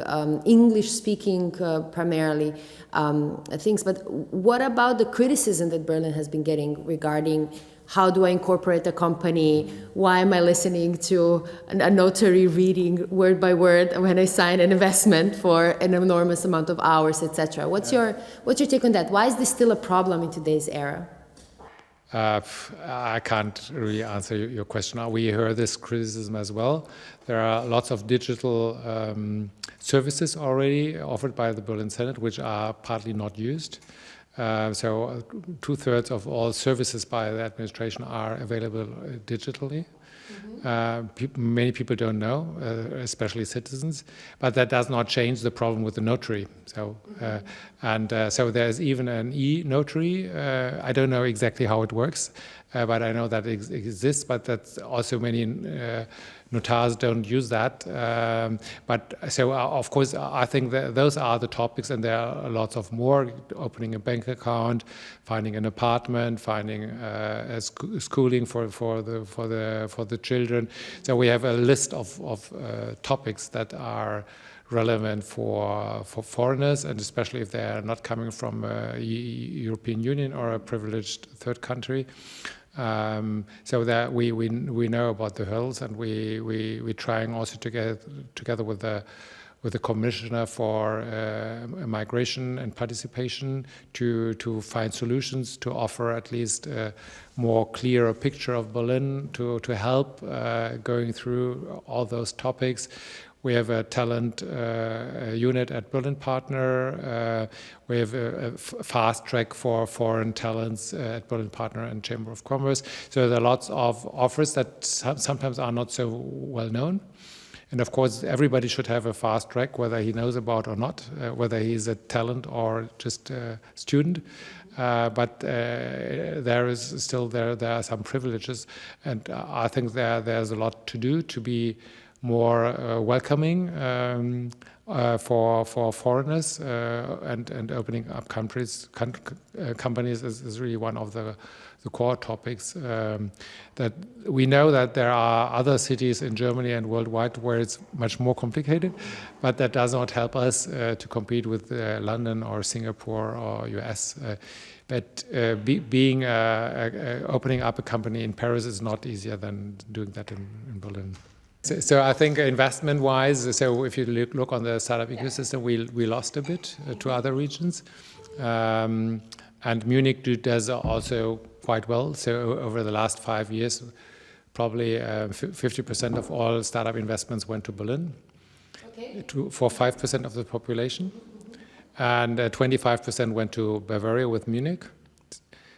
English-speaking primarily things. But what about the criticism that Berlin has been getting regarding how do I incorporate a company? Why am I listening to a notary reading word by word when I sign an investment for an enormous amount of hours, etc.? What's your take on that? Why is this still a problem in today's era? I can't really answer your question. We hear this criticism as well. There are lots of digital services already offered by the Berlin Senate, which are partly not used. So 2/3 of all services by the administration are available digitally. Many people don't know, especially citizens, but that does not change the problem with the notary. So, so there's even an e-notary. I don't know exactly how it works, but I know that it exists. But that's also many notaries don't use that. But so, of course, I think that those are the topics, and there are lots of more: opening a bank account, finding an apartment, finding schooling for the children. So we have a list of topics that are relevant for foreigners, and especially if they are not coming from a European Union or a privileged third country. So that we know about the hurdles, and we're trying also to get together with the Commissioner for Migration and Participation to find solutions to offer at least a more clearer picture of Berlin to help going through all those topics. We have a talent unit at Berlin Partner. We have a fast track for foreign talents at Berlin Partner and Chamber of Commerce. So there are lots of offers that sometimes are not so well known. And of course, everybody should have a fast track, whether he knows about or not, whether he's a talent or just a student. But there are some privileges, and I think there's a lot to do to be more welcoming for foreigners, and opening up companies is really one of the core topics. That we know that there are other cities in Germany and worldwide where it's much more complicated, but that does not help us to compete with London or Singapore or US. But opening up a company in Paris is not easier than doing that in Berlin. So I think investment-wise, so if you look on the startup ecosystem, we lost a bit to other regions. And Munich does also quite well. So over the last 5 years, probably 50% of all startup investments went to Berlin, for 5% of the population. And 25% went to Bavaria with Munich,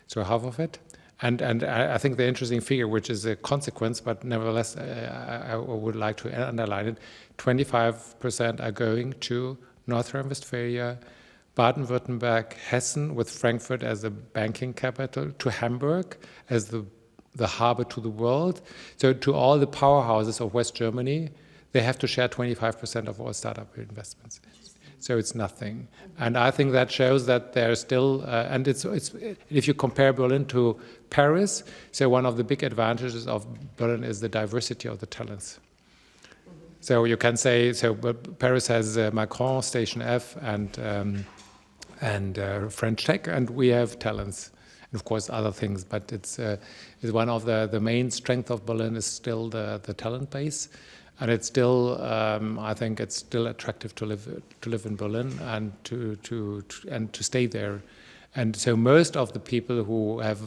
so half of it. And I think the interesting figure, which is a consequence, but nevertheless I would like to underline it, 25% are going to North Rhine-Westphalia, Baden-Württemberg, Hessen, with Frankfurt as the banking capital, to Hamburg as the harbor to the world. So to all the powerhouses of West Germany, they have to share 25% of all startup investments. So it's nothing. And I think that shows that there's still, and it's if you compare Berlin to Paris, so one of the big advantages of Berlin is the diversity of the talents. So you can say, Paris has Macron, Station F, and French Tech, and we have talents, and of course other things. But it's one of the main strength of Berlin is still the talent base, and it's still I think it's still attractive to live in Berlin and to stay there. And so most of the people who have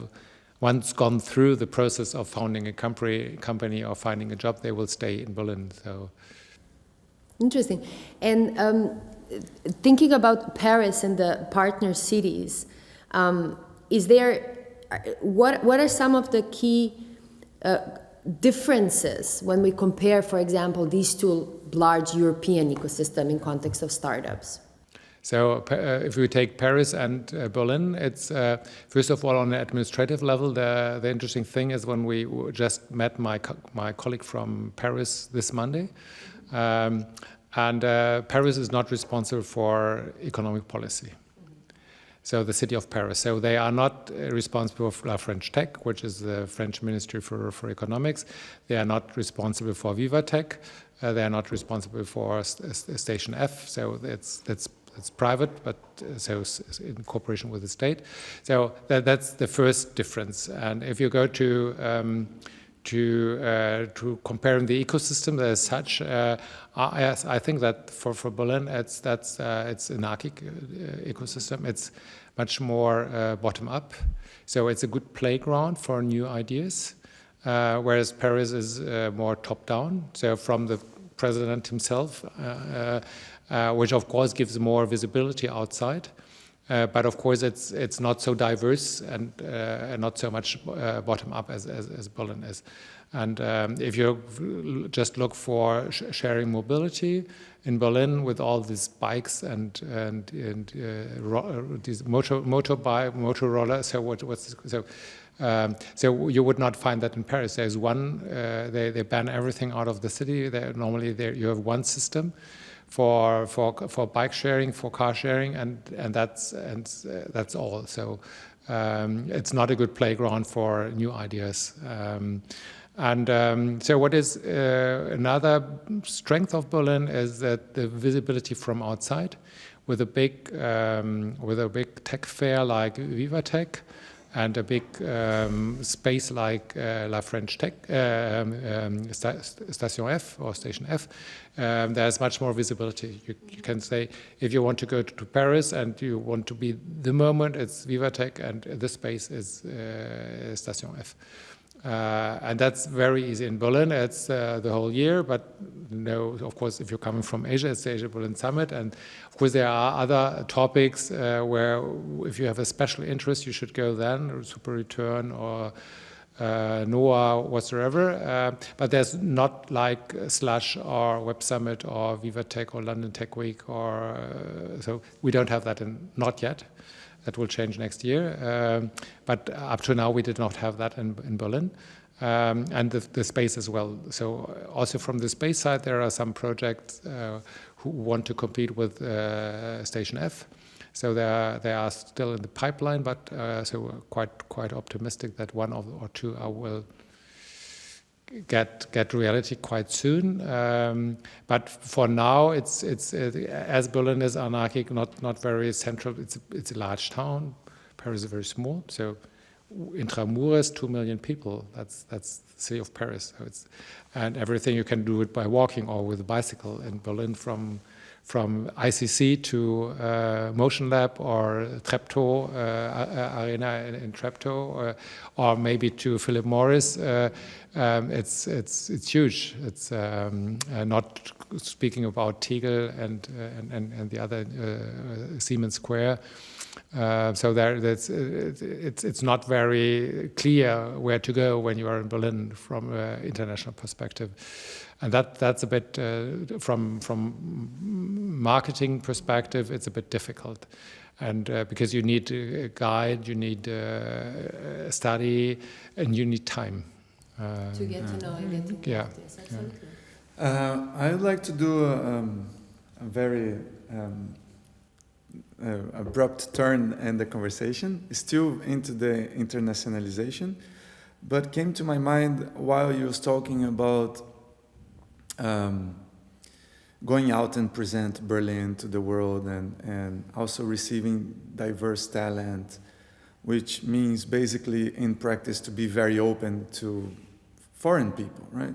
once gone through the process of founding a company or finding a job, they will stay in Berlin. So interesting. And thinking about Paris and the partner cities, what are some of the key differences when we compare, for example, these two large European ecosystem in context of startups? So if we take Paris and Berlin, it's first of all on the administrative level. The interesting thing is when we just met my colleague from Paris this Monday, and Paris is not responsible for economic policy. So the city of Paris. So they are not responsible for La French Tech, which is the French Ministry for Economics. They are not responsible for Viva Tech. They are not responsible for Station F. So it's private, but so in cooperation with the state. So that's the first difference. And if you go to comparing the ecosystem as such, I think that for Berlin it's anarchic ecosystem. It's much more bottom up, so it's a good playground for new ideas. Whereas Paris is more top down, so from the president himself, which of course gives more visibility outside. But of course, it's not so diverse and not so much bottom up as Berlin is. And if you just look for sharing mobility in Berlin with all these bikes and these motor rollers, so you would not find that in Paris. There's one. They ban everything out of the city. Normally you have one system for bike sharing, for car sharing, and that's all. So it's not a good playground for new ideas. So what is another strength of Berlin is that the visibility from outside, with a big tech fair like Viva Tech, and a big space like La French Tech, Station F or Station F, there's much more visibility. You can say, if you want to go to Paris and you want to be the moment, it's Viva Tech, and this space is Station F. And that's very easy. In Berlin, it's the whole year, but no, of course, if you're coming from Asia, it's the Asia-Berlin Summit. And of course, there are other topics where if you have a special interest, you should go then, or Super Return or NOAA whatsoever, but there's not like Slush or Web Summit or Viva Tech or London Tech Week, or so we don't have that not yet. That will change next year, but up to now we did not have that in Berlin. And the space as well. So also from the space side, there are some projects who want to compete with Station F. So they are still in the pipeline, but so we're quite optimistic that one or two will get reality quite soon. But for now, it's as Berlin is anarchic, not very central. It's a large town. Paris is very small. So Intramuros, 2 million people. That's the city of Paris. So and everything you can do it by walking or with a bicycle. In Berlin, from ICC to Motion Lab or Treptow Arena in Treptow, or maybe to Philip Morris. It's huge. It's not speaking about Tegel and the other Siemens Square. So it's not very clear where to go when you are in Berlin from an international perspective, and that's a bit from marketing perspective. It's a bit difficult, and because you need a guide, you need a study, and you need time to get to know and get to practice. Absolutely. I would like to do a very abrupt turn in the conversation, still into the internationalization, but came to my mind while you was talking about going out and present Berlin to the world and also receiving diverse talent, which means basically in practice to be very open to foreign people, right?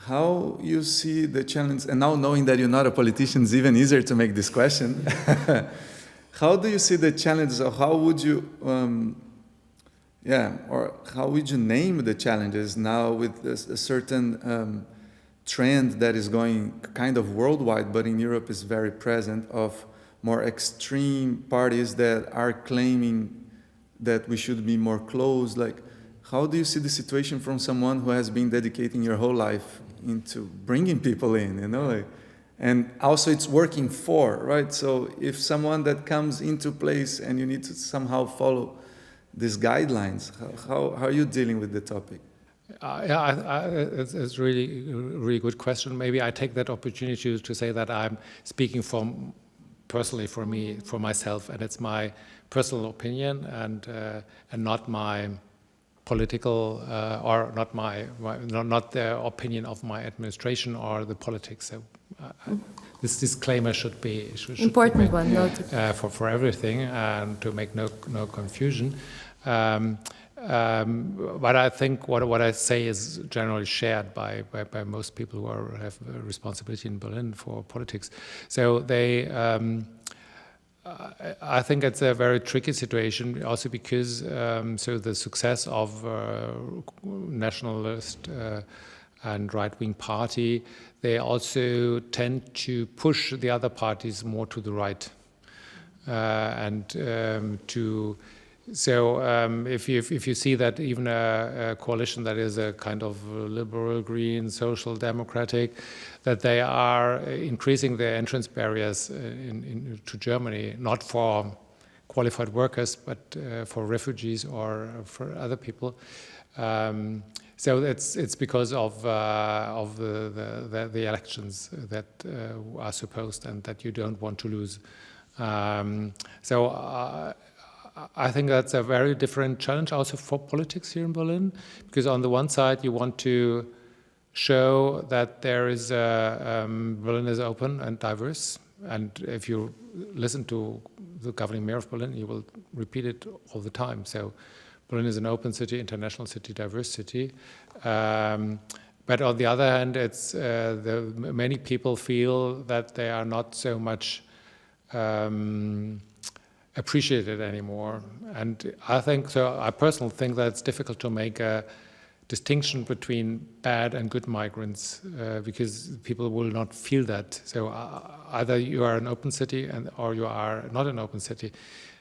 How you see the challenge, and now knowing that you're not a politician, it's even easier to make this question. How do you see the challenges, or how would you, or how would you name the challenges now with a certain trend that is going kind of worldwide, but in Europe is very present, of more extreme parties that are claiming that we should be more close? Like, how do you see the situation from someone who has been dedicating your whole life into bringing people in, and also it's working right? So if someone that comes into place and you need to somehow follow these guidelines, how are you dealing with the topic? It's really good question. Maybe I take that opportunity to say that I'm speaking personally for myself, and it's my personal opinion and not my political or not the opinion of my administration or the politics. So this disclaimer should be important be one for everything, and to make no confusion. But I think what I say is generally shared by most people who have responsibility in Berlin for politics. So I think it's a very tricky situation, also because so the success of nationalist and right-wing party, they also tend to push the other parties more to the right, So if you see that even a coalition that is a kind of liberal, green, social, democratic, that they are increasing their entrance barriers to Germany, not for qualified workers, but for refugees or for other people. So it's because of the elections that are supposed and that you don't want to lose. I think that's a very different challenge also for politics here in Berlin, because on the one side you want to show that there is Berlin is open and diverse, and if you listen to the governing mayor of Berlin, you will repeat it all the time. So Berlin is an open city, international city, diverse city. But on the other hand, it's many people feel that they are not so much appreciated anymore, and I think so. I personally think that it's difficult to make a distinction between bad and good migrants, because people will not feel that. So either you are an open city or you are not an open city.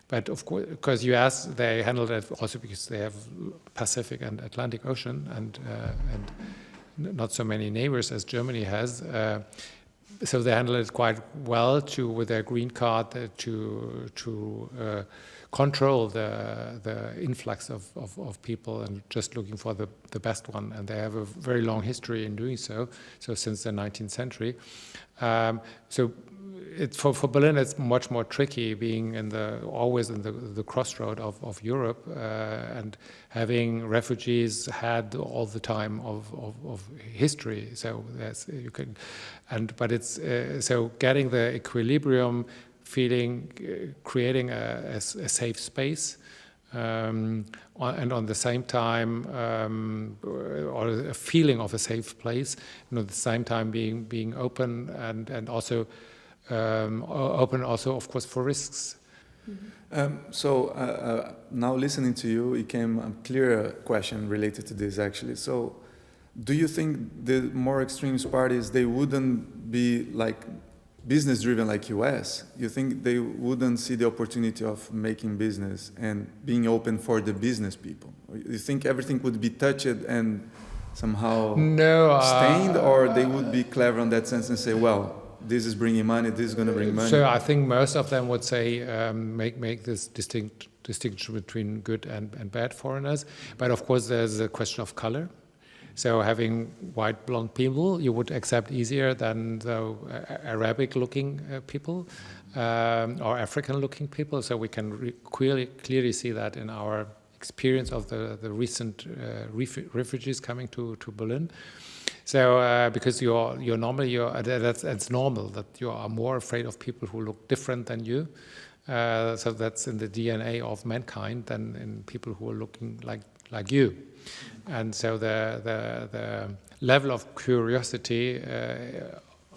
But of course, because US, they handle it also because they have Pacific and Atlantic Ocean and not so many neighbors as Germany has. So they handle it quite well with their green card to control the influx of people and just looking for the best one. And they have a very long history in doing so since the 19th century. So for Berlin, it's much more tricky being always in the crossroad of Europe and having refugees had all the time of history. So you can, but it's so getting the equilibrium, creating a safe space. And on the same time, or a feeling of a safe place, and at the same time being open and also open also, of course, for risks. Now listening to you, it came a clear question related to this actually. So do you think the more extremist parties, they wouldn't be like business driven like US? You think they wouldn't see the opportunity of making business and being open for the business people? You think everything would be touched and somehow stained, or they would be clever in that sense and say, well, this is bringing money, this is going to bring money? So I think most of them would say make this distinction between good and bad foreigners. But of course, there's a question of color. So having white blonde people, you would accept easier than the Arabic-looking people or African-looking people. So we can clearly see that in our experience of the recent refugees coming to Berlin. So because it's normal that you are more afraid of people who look different than you. So that's in the DNA of mankind than in people who are looking like you. And so the level of curiosity,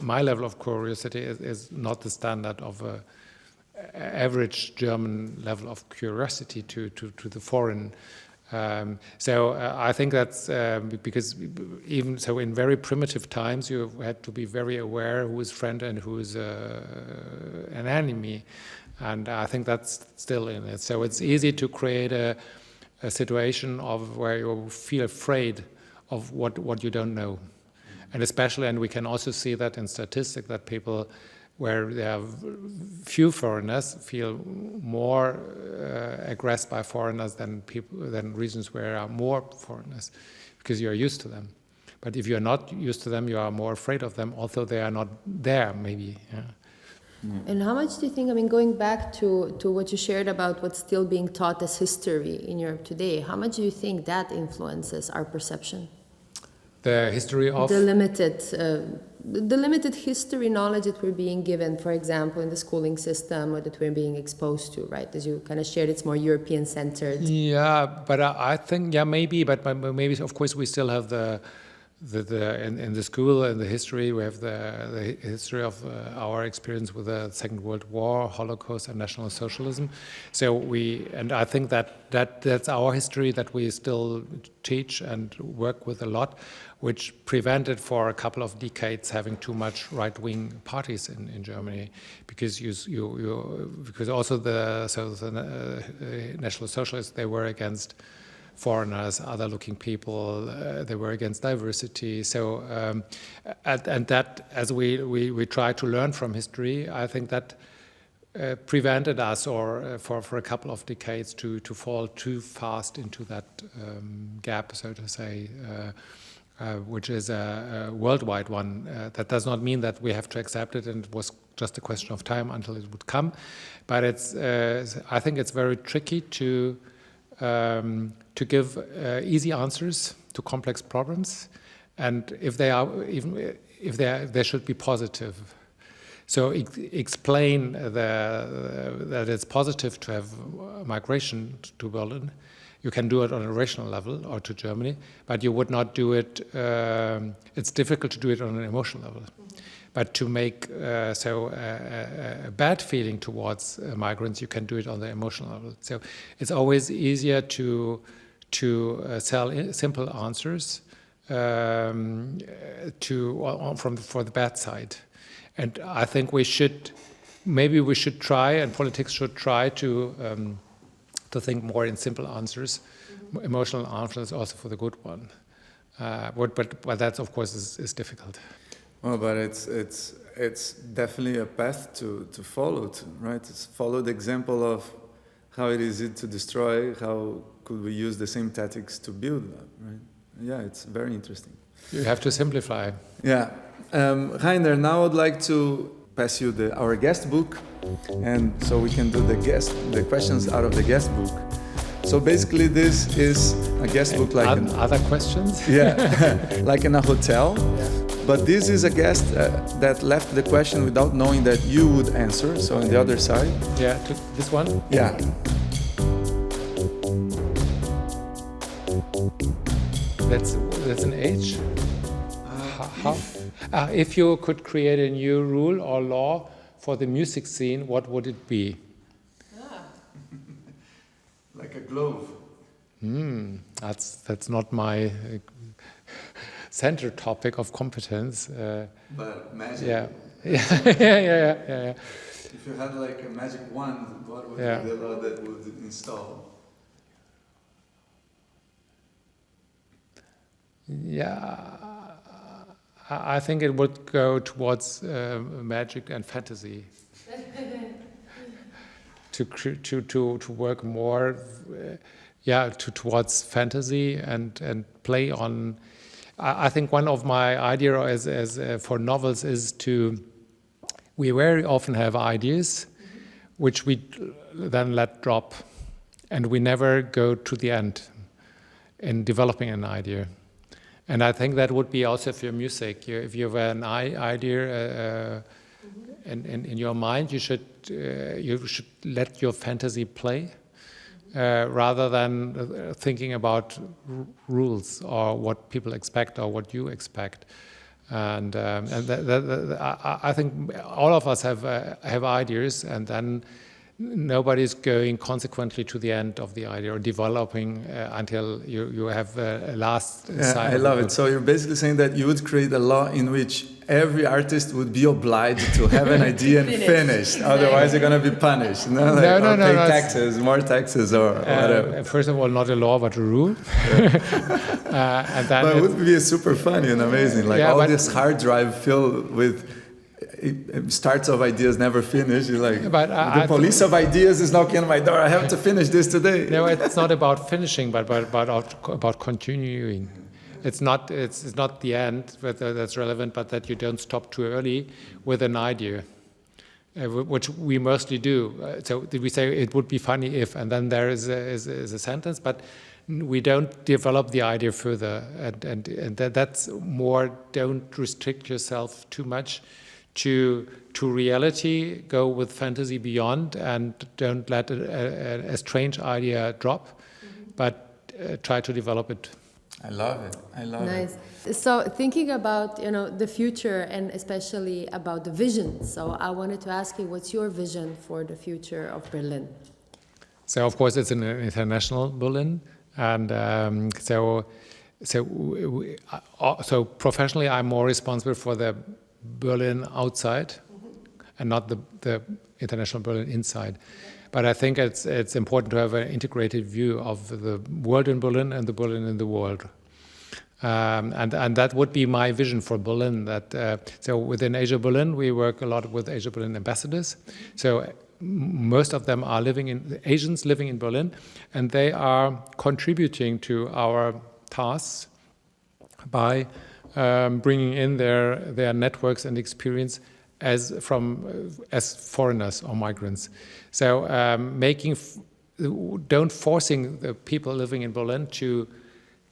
my level of curiosity is not the standard of an average German level of curiosity to the foreign. So I think that's because even so in very primitive times you had to be very aware who is friend and who is an enemy, and I think that's still in it. So it's easy to create a situation of where you feel afraid of what you don't know, and we can also see that in statistics that people where there are few foreigners feel more aggressed by foreigners than regions where there are more foreigners, because you're used to them. But if you're not used to them, you are more afraid of them, although they are not there, maybe. Yeah. And how much do you think, I mean, going back to what you shared about what's still being taught as history in Europe today, how much do you think that influences our perception? The history of? The limited history knowledge that we're being given, for example, in the schooling system, or that we're being exposed to, right? As you kind of shared, it's more European-centered. Yeah, but I think, maybe, but maybe, of course, we still have in the school and the history, we have the history of our experience with the Second World War, Holocaust, and National Socialism. So I think that's our history that we still teach and work with a lot, which prevented for a couple of decades having too much right-wing parties in Germany, because because also the National Socialists, they were against foreigners, other-looking people. They were against diversity. So, and that, as we try to learn from history, I think that prevented us, or for a couple of decades, to fall too fast into that gap, so to say, which is a worldwide one. That does not mean that we have to accept it, and it was just a question of time until it would come. But I think it's very tricky to give easy answers to complex problems, and if they should be positive. So explain that it's positive to have migration to Berlin. You can do it on a rational level, or to Germany, but you would not do it. It's difficult to do it on an emotional level. But to make a bad feeling towards migrants, you can do it on the emotional level. So it's always easier to to sell simple answers for the bad side. And I think maybe we should try, and politics should try to think more in simple answers, emotional answers also for the good one. But that, of course, is difficult. Well, but it's definitely a path to follow, right? It's follow the example of how it is easy to destroy, how could we use the same tactics to build that, right? Yeah, it's very interesting. You have to simplify. Yeah. Rainer, now I'd like to pass you our guest book, and so we can do the questions out of the guest book. So basically this is a guest book like... Other questions? Yeah, like in a hotel. Yeah. But this is a guest that left the question without knowing that you would answer, so on the other side. Yeah, this one? Yeah. That's an age? How? If you could create a new rule or law for the music scene, what would it be? Like a glove. That's not my center topic of competence. But magic. Yeah. Yeah. If you had like a magic wand, what would be the law that would install? Yeah, I think it would go towards magic and fantasy. to work more, towards fantasy and play on. I think one of my ideas as for novels is we very often have ideas, which we then let drop, and we never go to the end in developing an idea. And I think that would be also for music. If you have an idea in your mind, you should let your fantasy play rather than thinking about rules or what people expect or what you expect. And I think all of us have ideas, and then nobody's going consequently to the end of the idea or developing until you have a last side. I love it. So you're basically saying that you would create a law in which every artist would be obliged to have an idea and finish. Otherwise, they're going to be punished. No, pay taxes, more taxes, or whatever. First of all, not a law, but a rule. And then but it would be super funny and amazing. Like this hard drive filled with starts of ideas never finish. You're like, the police of ideas is knocking on my door. I have to finish this today. No, it's not about finishing, but about continuing. It's not the end that's relevant, but that you don't stop too early with an idea, which we mostly do. So we say it would be funny if, and then there is a sentence, but we don't develop the idea further, and that's more. Don't restrict yourself too much to reality. Go with fantasy beyond, and don't let a strange idea drop, but try to develop it. I love it. I love it. Nice. So thinking about the future, and especially about the vision. So I wanted to ask you, what's your vision for the future of Berlin? So of course it's an international Berlin, and so professionally I'm more responsible for the Berlin outside, and not the international Berlin inside. But I think it's important to have an integrated view of the world in Berlin and the Berlin in the world. And that would be my vision for Berlin. So within Asia Berlin, we work a lot with Asia Berlin ambassadors. So most of them are Asians living in Berlin, and they are contributing to our tasks by bringing in their networks and experience as foreigners or migrants. So don't forcing the people living in Berlin to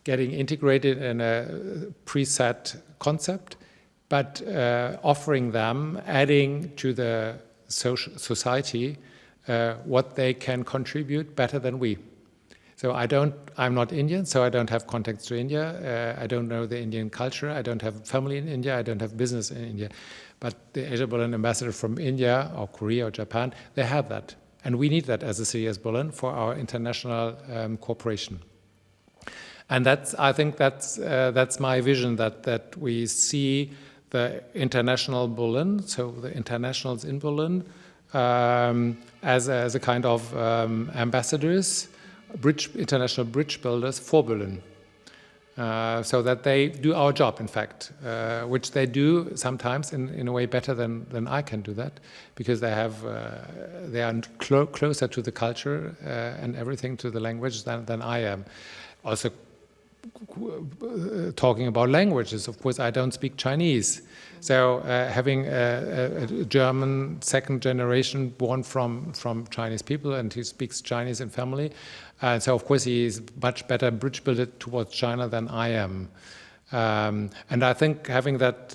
getting integrated in a preset concept, but offering them, adding to the society what they can contribute better than we. So I'm not Indian, so I don't have contacts to India. I don't know the Indian culture. I don't have family in India. I don't have business in India. But the Asia Berlin ambassador from India or Korea or Japan, they have that. And we need that as a city as Berlin for our international cooperation. And I think that's my vision, that we see the international Berlin, so the internationals in Berlin, as a kind of ambassadors, international bridge builders for Berlin. So that they do our job, in fact, which they do sometimes in a way better than I can do that, because they are closer to the culture and everything, to the language than I am. Also, talking about languages, of course, I don't speak Chinese. So having a German second generation born from Chinese people, and he speaks Chinese in family, so of course he is much better bridge builder towards China than I am. And I think having that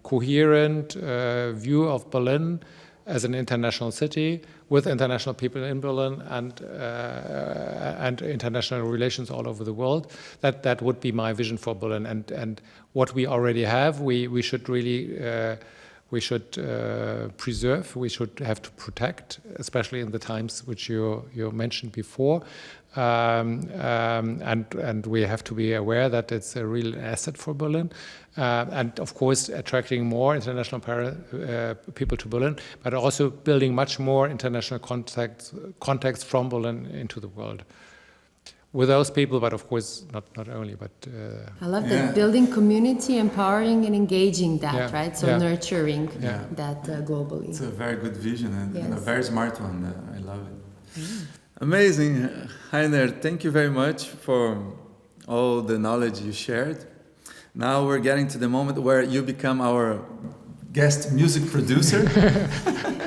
coherent view of Berlin as an international city with international people in Berlin and international relations all over the world, that would be my vision for Berlin. And what we already have, we should really preserve. We should have to protect, especially in the times which you mentioned before. And we have to be aware that it's a real asset for Berlin. And of course, attracting more international people to Berlin, but also building much more international contacts from Berlin into the world. With those people, but of course, not only, but... I love that, building community, empowering and engaging that, right? So nurturing that globally. It's a very good vision and a very smart one. I love it. Amazing. Heiner, thank you very much for all the knowledge you shared. Now we're getting to the moment where you become our guest music producer.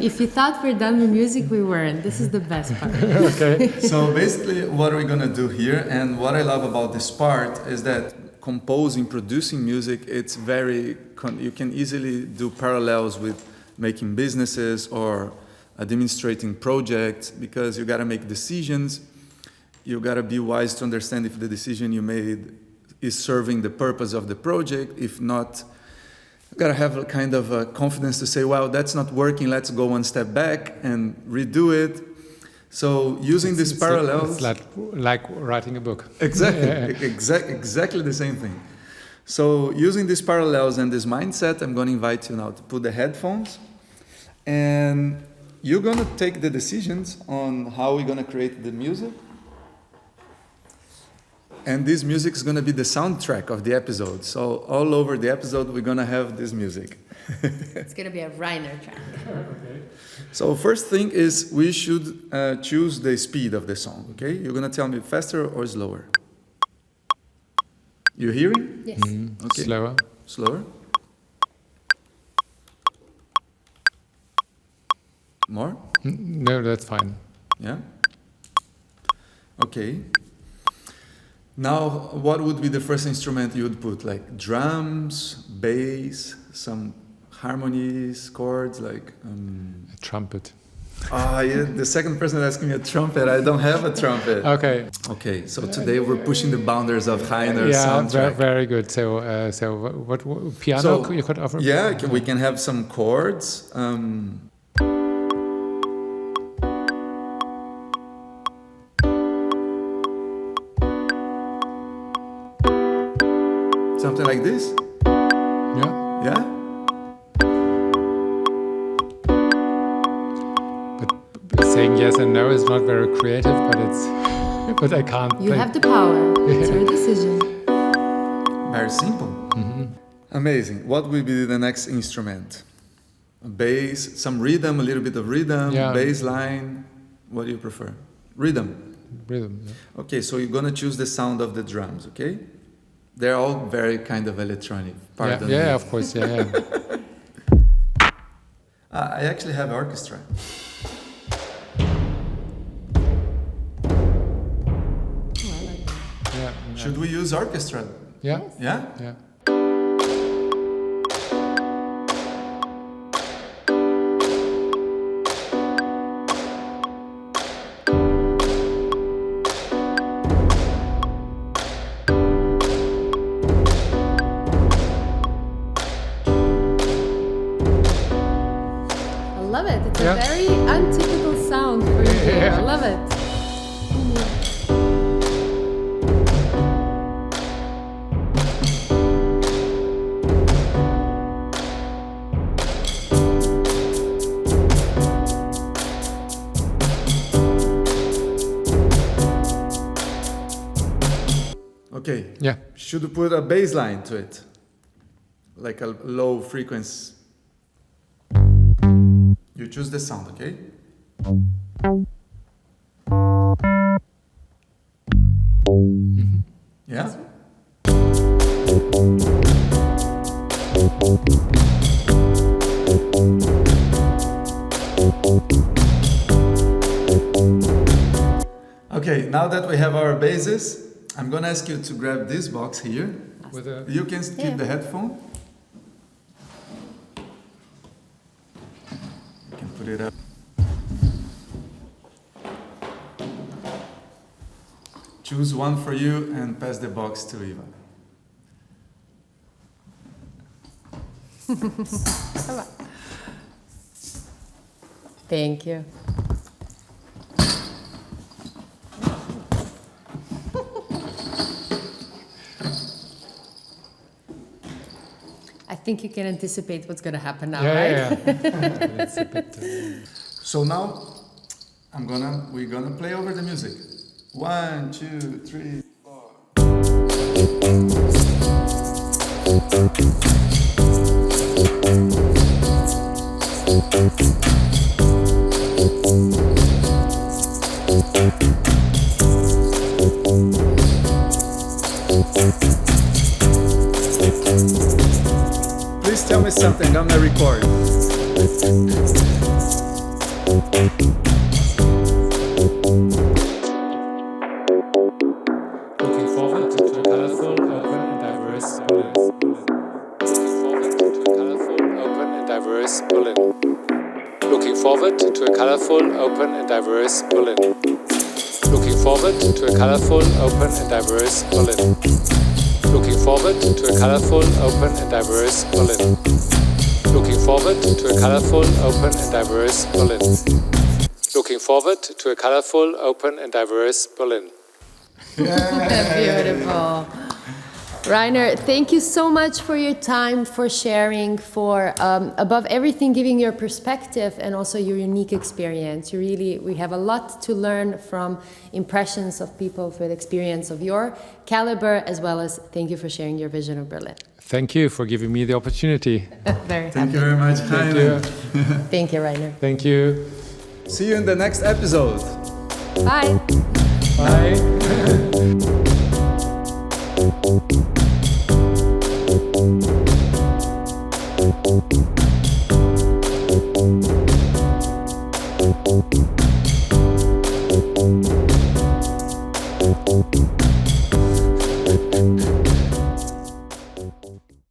If you thought we're done with music, we weren't. This is the best part. Okay. So basically what we're going to do here, and what I love about this part, is that composing, producing music, it's very, you can easily do parallels with making businesses or administrating projects, because you got to make decisions. You got to be wise to understand if the decision you made is serving the purpose of the project. If not, you got to have a kind of a confidence to say, well, that's not working, let's go one step back and redo it. So using these parallels... It's like writing a book. Exactly, exactly the same thing. So using these parallels and this mindset, I'm going to invite you now to put the headphones, and you're going to take the decisions on how we're going to create the music. And this music is going to be the soundtrack of the episode. So all over the episode, we're going to have this music. It's going to be a Reiner track. Okay. So first thing is we should choose the speed of the song, okay? You're going to tell me faster or slower. You hearing? Yes. Okay. Slower. Slower. More? No, that's fine. Yeah? Okay. Now, what would be the first instrument you would put? Like drums, bass, some harmonies, chords, like... A trumpet. Ah, yeah, the second person asking me a trumpet. I don't have a trumpet. Okay. Okay, so today we're pushing the boundaries of Heiner's soundtrack. Yeah, very good. So what piano you could offer? Yeah, we can have some chords. Something like this? Yeah. Yeah? But saying yes and no is not very creative, but but I can't. You have the power. It's your decision. Very simple. Mm-hmm. Amazing. What will be the next instrument? A bass, some rhythm, a little bit of rhythm, bass line. What do you prefer? Rhythm. Rhythm. Yeah. Okay, so you're gonna choose the sound of the drums, okay? They're all very kind of electronic. Pardon me. Yeah, of course, yeah. I actually have orchestra. Yeah. Should we use orchestra? Yeah. Yeah? Yeah. It's a very untypical sound for you. I love it. Okay. Yeah. Should we put a bass line to it? Like a low frequency. You choose the sound, okay? Yeah? Okay, now that we have our basses, I'm gonna ask you to grab this box here. With a You can keep the headphone. You can put it up. Choose one for you and pass the box to Iva. Thank you. I think you can anticipate what's going to happen now, right? Yeah. It's a bit, So now we're gonna play over the music. 1, 2, 3, 4. Please tell me something, I'm gonna record. looking forward to a colorful, open and diverse Berlin. Looking forward to a colorful, open and diverse Berlin. Looking forward to a colorful, open and diverse Berlin. Looking forward to a colorful, open and diverse Berlin. Looking forward to a colorful, open and diverse Berlin. Looking forward to a colorful, open and diverse Berlin. Beautiful. Rainer, thank you so much for your time, for sharing, for above everything giving your perspective and also your unique experience. We have a lot to learn from impressions of people with experience of your caliber, as well as thank you for sharing your vision of Berlin. Thank you for giving me the opportunity. Very Thank happy. you very much, Thank Heine. you. Thank you, Rainer. Thank you. See you in the next episode. Bye. Bye.